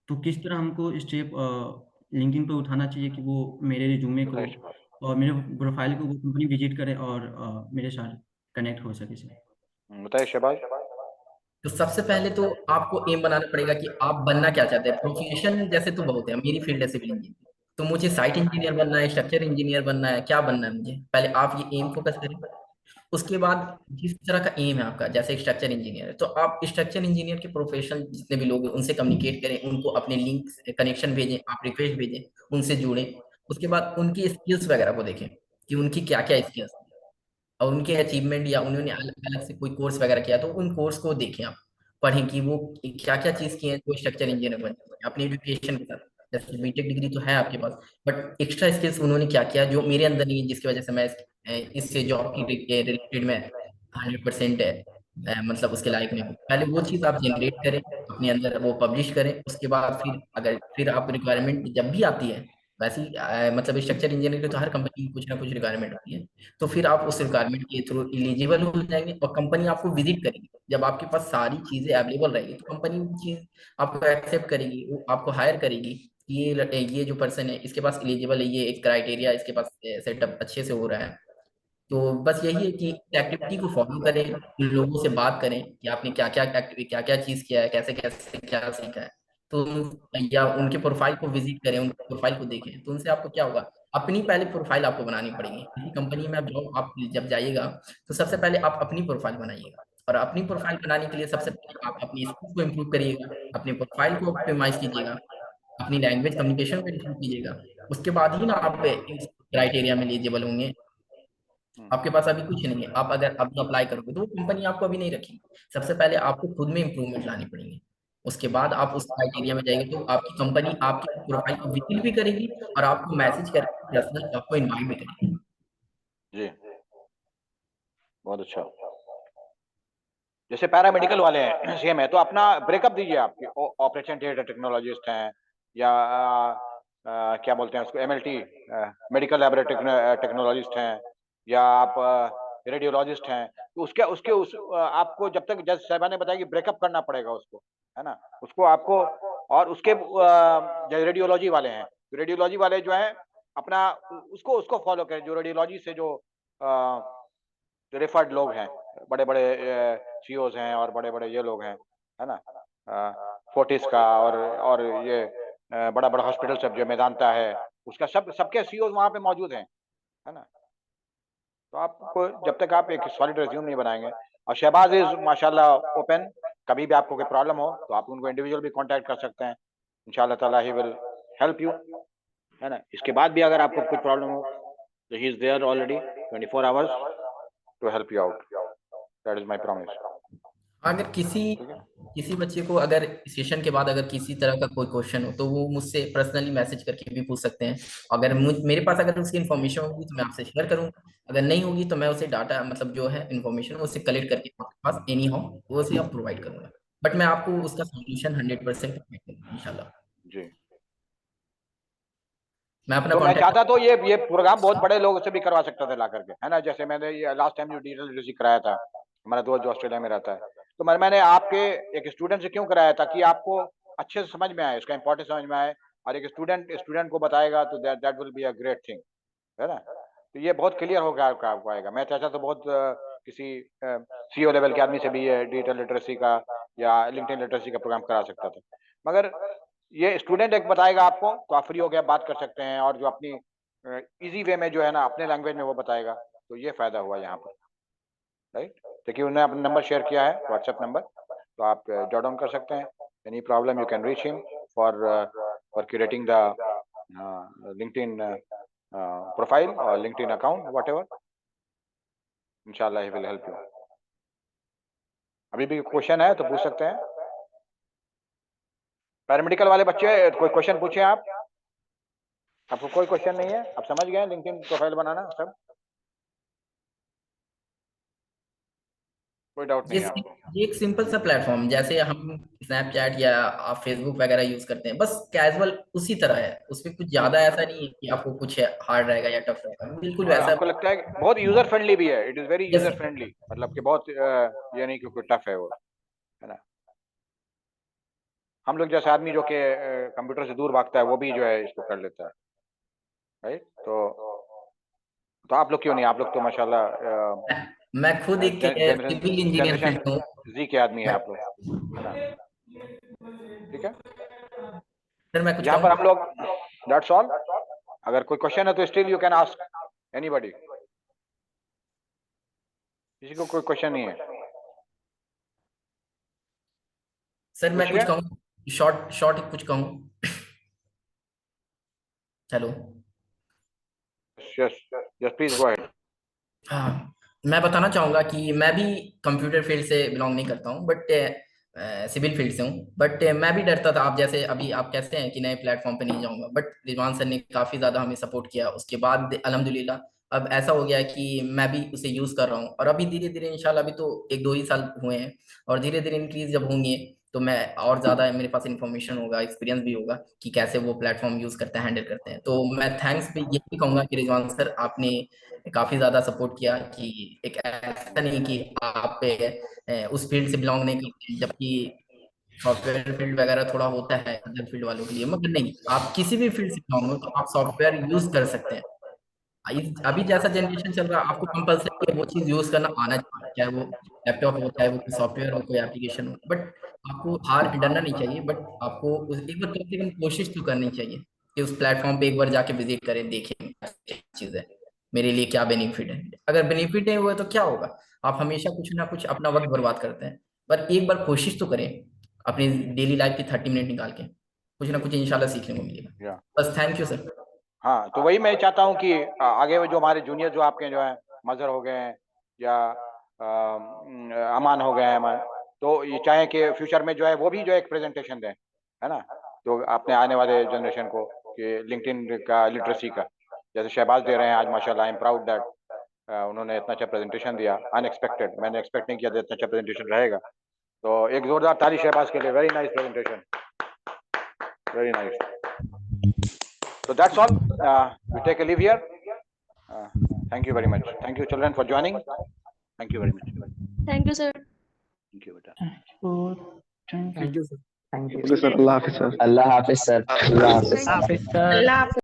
Speaker 5: तो किस तरह हमको स्टेप लिंक्डइन पे उठाना चाहिए कि वो मेरे रिज्यूमे को
Speaker 3: बताइए
Speaker 5: और मेरे प्रोफाइल को वो कंपनी विजिट करे और मेरे साथ कनेक्ट हो सके सर।
Speaker 3: बताइए शहबाज।
Speaker 1: तो सबसे पहले तो आपको एम बनाना पड़ेगा कि आप बनना क्या चाहते हैं। प्रोफेशन जैसे तो बहुत है, मेरी फील्ड है सिविल इंजीनियर, तो मुझे साइट इंजीनियर बनना है, स्ट्रक्चर इंजीनियर बनना है, क्या बनना है मुझे, पहले आप ये एम फोकस करें। उसके बाद जिस तरह का एम है आपका, जैसे स्ट्रक्चर इंजीनियर है तो आप स्ट्रक्चर इंजीनियर के प्रोफेशनल जितने भी लोग हैं उनसे कम्युनिकेट करें, उनको अपने लिंक कनेक्शन भेजें, आप रिक्वेस्ट भेजें, उनसे जुड़ें। उसके बाद उनकी स्किल्स वगैरह को देखें कि उनकी क्या क्या स्किल्स, और उनके अचीवमेंट या उन्होंने अलग अलग से कोई कोर्स वगैरह किया तो उन कोर्स को देखें आप, पढ़ें कि वो क्या क्या चीज़ किए हैं जो स्ट्रक्चर इंजीनियर बन सकते हैं अपनी एजुकेशन के साथ। जैसे बीटेक डिग्री तो है आपके पास, बट एक्स्ट्रा स्किल्स उन्होंने क्या किया जो मेरे अंदर नहीं है, जिसकी वजह से मैं इससे जॉब की रिलेटेड में 100% मतलब उसके लायक नहीं हूँ। पहले वो चीज़ आप जनरेट करें, अपने अंदर वो पब्लिश करें। उसके बाद फिर आप रिक्वायरमेंट जब भी आती है, वैसे ही मतलब स्ट्रक्चर इंजीनियर की तो हर कंपनी की कुछ ना कुछ रिक्वायरमेंट होती है, तो फिर आप उस रिक्वायरमेंट के थ्रू एलिजिबल हो जाएंगे और कंपनी आपको विजिट करेगी। जब आपके पास सारी चीजें अवेलेबल रहेगी तो कंपनी वो चीज आपको एक्सेप्ट करेगी, वो आपको हायर करेगी। ये जो पर्सन है इसके पास एलिजिबल है, ये एक क्राइटेरिया इसके पास सेटअप अच्छे से हो रहा है। तो बस यही है कि एक्टिविटी को फॉलो करें, लोगों से बात करें कि आपने क्या क्या चीज किया है, कैसे कैसे क्या सीखा है। तो या उनके प्रोफाइल को विजिट करें, उनके प्रोफाइल को देखें, तो उनसे आपको क्या होगा, अपनी पहले प्रोफाइल आपको बनानी पड़ेगी। किसी कंपनी में आप जब जाइएगा तो सबसे पहले आप अपनी प्रोफाइल बनाइएगा, और अपनी प्रोफाइल बनाने के लिए सबसे पहले आप अपनी स्किल्स को इम्प्रूव करिएगा, अपने प्रोफाइल को ऑप्टिमाइज कीजिएगा, अपनी लैंग्वेज कम्युनिकेशन को इम्प्रूव कीजिएगा। उसके बाद ही ना आप इस क्राइटेरिया में एलिजिबल होंगे। आपके पास अभी कुछ नहीं है, आप अगर अभी अप्लाई करोगे तो वो कंपनी आपको अभी नहीं रखेगी। सबसे पहले आपको खुद में इंप्रूवमेंट लानी पड़ेंगे, उसके बाद आप उस क्राइटेरिया में जाएंगे तो आपकी कंपनी आपकी प्रोफाइल को विजिट भी करेगी और आपको मैसेज करके पर्सनल आपको इनवाइट भी करेगी।
Speaker 3: जी बहुत अच्छा। जैसे पैरामेडिकल वाले हैं सेम है, तो अपना ब्रेकअप दीजिए। आपके ऑपरेशन थिएटर टेक्नोलॉजिस्ट हैं, या क्या बोलते हैं उसको, एमएलटी मेडिकल लैबोरेटरी टेक्नोलॉजिस्ट हैं, या आप रेडियोलॉजिस्ट हैं, तो उसके उसके उस आपको जब तक जज साहबा ने बताया कि ब्रेकअप करना पड़ेगा उसको, है ना, उसको आपको। और उसके रेडियोलॉजी वाले हैं, रेडियोलॉजी वाले जो हैं अपना उसको उसको फॉलो करें, जो रेडियोलॉजी से जो रेफर्ड लोग हैं, बड़े बड़े सीओज हैं और बड़े बड़े ये लोग हैं, है ना, फोर्टिस का और ये बड़ा बड़ा हॉस्पिटल सब जो मेदांता है उसका सबके सीओज वहाँ पे मौजूद हैं, है ना। तो आपको जब तक आप एक सॉलिड रिज्यूम नहीं बनाएंगे, और शहबाज इज माशाल्लाह ओपन, कभी भी आपको कोई प्रॉब्लम हो तो आप उनको इंडिविजुअल भी कांटेक्ट कर सकते हैं, इंशाल्लाह ताला ही विल हेल्प यू, है ना। इसके बाद भी अगर आपको कुछ प्रॉब्लम हो तो he is there already 24 hours to help you out, that is my promise.
Speaker 1: अगर किसी बच्चे को अगर सेशन के बाद अगर किसी तरह का कोई क्वेश्चन हो तो वो मुझसे पर्सनली मैसेज करके भी पूछ सकते हैं। अगर मेरे पास अगर उसकी इन्फॉर्मेशन होगी तो मैं आपसे शेयर करूंगा, अगर नहीं होगी तो मैं उसे डाटा मतलब जो है इन्फॉर्मेशन उसे कलेक्ट करके आपके पास एनी हाउ वो उसे आप प्रोवाइड करूंगा। बट मैं आपको उसका सोल्यूशन 100% प्रोवाइड करूंगा इंशाल्लाह।
Speaker 3: जी।
Speaker 1: मैं अपना
Speaker 3: तो मैं
Speaker 1: कॉन्टैक्ट।
Speaker 3: चाहता तो ये प्रोग्राम बहुत बड़े लोगों से भी करवा सकता था ला करके, है ना। जैसे मैंने ये लास्ट टाइम जो डिजिटल लिटरेसी कराया था, हमारा दोस्त जो ऑस्ट्रेलिया में रहता है, तो मैंने आपके एक स्टूडेंट से क्यों कराया था कि आपको अच्छे से समझ में आए, इसका इंपॉर्टेंस समझ में आए, और एक स्टूडेंट को बताएगा तो that will be a great thing, है ना। तो ये बहुत क्लियर हो गया आपको आएगा। मैं चाहता तो बहुत किसी सीईओ लेवल के आदमी से भी ये डिजिटल लिटरेसी का या लिंक्डइन लिटरेसी का प्रोग्राम करा सकता था, मगर ये स्टूडेंट एक बताएगा आपको तो आप फ्री हो गया बात कर सकते हैं, और जो अपनी इजी वे में जो है ना अपने लैंग्वेज में वो बताएगा, तो ये फायदा हुआ यहाँ पर, राइट। देखिए उन्होंने अपना नंबर शेयर किया है, व्हाट्सएप नंबर, तो आप जॉट डाउन कर सकते हैं। Any problem you can reach him for creating the LinkedIn profile और लिंक्डइन अकाउंट वट एवर, इंशाल्लाह ही विल हेल्प यू। अभी भी क्वेश्चन है तो पूछ सकते हैं। पैरामेडिकल वाले बच्चे कोई क्वेश्चन पूछे आप। आपको कोई क्वेश्चन नहीं है? आप समझ गए लिंक्डइन प्रोफाइल बनाना सब? कोई डाउट नहीं है आपको?
Speaker 1: ये एक सिंपल सा प्लेटफॉर्म, जैसे हम स्नैपचैट या आप फेसबुक वगैरह यूज करते हैं, बस कैजुअल उसी तरह है। उसमें कुछ ज्यादा ऐसा नहीं है कि आपको कुछ हार्ड रहेगा या टफ रहेगा, बिल्कुल
Speaker 3: और
Speaker 1: वैसा।
Speaker 3: आपको लगता है कि बहुत यूजर फ्रेंडली भी है? It is very
Speaker 1: Yes,
Speaker 3: user
Speaker 1: sir.
Speaker 3: Friendly, मतलब कि बहुत ये नहीं कि कोई टफ है वो, है ना? हम लोग जैसे आदमी जो कि कंप्यूटर से दूर भागता है वो भी जो है इसको कर लेता है, राइट? तो आप लोग क्यों नहीं? आप लोग तो माशाल्लाह
Speaker 1: मैं खुद एक सिविल इंजीनियर
Speaker 3: जनरेशन
Speaker 1: हूँ।
Speaker 3: जी के आदमी है आप लोग, है ना? ठीक है,
Speaker 1: सर मैं कुछ
Speaker 3: यहाँ पर
Speaker 1: कहूँ?
Speaker 3: हम लोग, दैट्स ऑल। अगर कोई क्वेश्चन है तो still you can ask anybody. किसी को कोई क्वेश्चन नहीं है?
Speaker 1: सर मैं कुछ
Speaker 3: पूछिए।
Speaker 1: कहूँ, शॉर्ट शॉर्ट कुछ कहूँ? Hello.
Speaker 3: Yes yes, please go ahead.
Speaker 1: हाँ, मैं बताना चाहूंगा कि मैं भी कंप्यूटर फील्ड से बिलोंग नहीं करता हूँ, बट सिविल फील्ड से हूँ। बट मैं भी डरता था, आप जैसे अभी आप कहते हैं कि नए प्लेटफॉर्म पे नहीं जाऊंगा, बट रिजवान सर ने काफी ज्यादा हमें सपोर्ट किया। उसके बाद अल्हम्दुलिल्लाह अब ऐसा हो गया कि मैं भी उसे यूज कर रहा हूँ, और अभी धीरे धीरे इंशाल्लाह, अभी तो 1-2 ही साल हुए हैं, और धीरे धीरे इंक्रीज जब होंगे तो मैं और ज्यादा मेरे पास इंफॉर्मेशन होगा, एक्सपीरियंस भी होगा कि कैसे वो प्लेटफॉर्म यूज करते हैं, हैंडल करते हैं। तो मैं थैंक्स भी ये भी कहूंगा कि रिजवान सर आपने काफी ज्यादा सपोर्ट किया, कि एक ऐसा नहीं कि आप उस फील्ड से बिलोंग नहीं करते हैं, जबकि सॉफ्टवेयर फील्ड वगैरह थोड़ा होता है अदर फील्ड वालों के लिए, मगर नहीं, आप किसी भी फील्ड से बिलोंग हो तो आप सॉफ्टवेयर यूज कर सकते हैं। अभी जैसा जनरेशन चल रहा है, आपको कंपलसरी है वो चीज यूज करना आना चाहिए, चाहे वो लैपटॉप हो, चाहे वो कोई सॉफ्टवेयर हो, कोई एप्लीकेशन हो। बट आपको हार डरना नहीं चाहिए, बट आपको एक बार कम से कम कोशिश तो करनी चाहिए कि उस प्लेटफॉर्म पे एक बार जाके विजिट करें, देखें क्या चीज है, मेरे लिए क्या बेनिफिट है। अगर बेनिफिट नहीं हुआ तो क्या होगा, आप हमेशा कुछ ना कुछ अपना वक्त बर्बाद करते हैं, पर एक बार कोशिश तो करें, अपनी डेली लाइफ की 30 मिनट निकाल के कुछ ना कुछ इंशाल्लाह सीखने को मिलेगा।
Speaker 3: या
Speaker 1: बस थैंक यू सर।
Speaker 3: हाँ, तो वही मैं चाहता हूँ कि आगे वो जो हमारे जूनियर जो आपके जो है मजहर हो गए हैं या अमान हो गए हैं हमारे, तो ये चाहें कि फ्यूचर में जो है वो भी जो है एक प्रेजेंटेशन दें, है ना? तो अपने आने वाले जनरेशन को कि लिंक्डइन का लिटरेसी का, जैसे शहबाज दे रहे हैं आज माशाल्लाह। आई एम प्राउड दैट उन्होंने इतना अच्छा प्रेजेंटेशन दिया, अनएक्सपेक्टेड, मैंने एक्सपेक्ट नहीं किया था इतना अच्छा प्रेजेंटेशन रहेगा। तो एक जोरदार ताली शहबाज के लिए, very nice presentation, very nice. So that's all. We take a leave here. Thank you very much. Thank you, children, for joining. Thank you very much.
Speaker 4: Thank you, sir.
Speaker 3: Thank you, beta.
Speaker 7: Thank you sir.
Speaker 8: Thank you
Speaker 9: okay sir, Allah Hafiz sir.
Speaker 8: Allah Hafiz sir. Allah Hafiz
Speaker 4: Thank you.
Speaker 6: Allah Hafiz.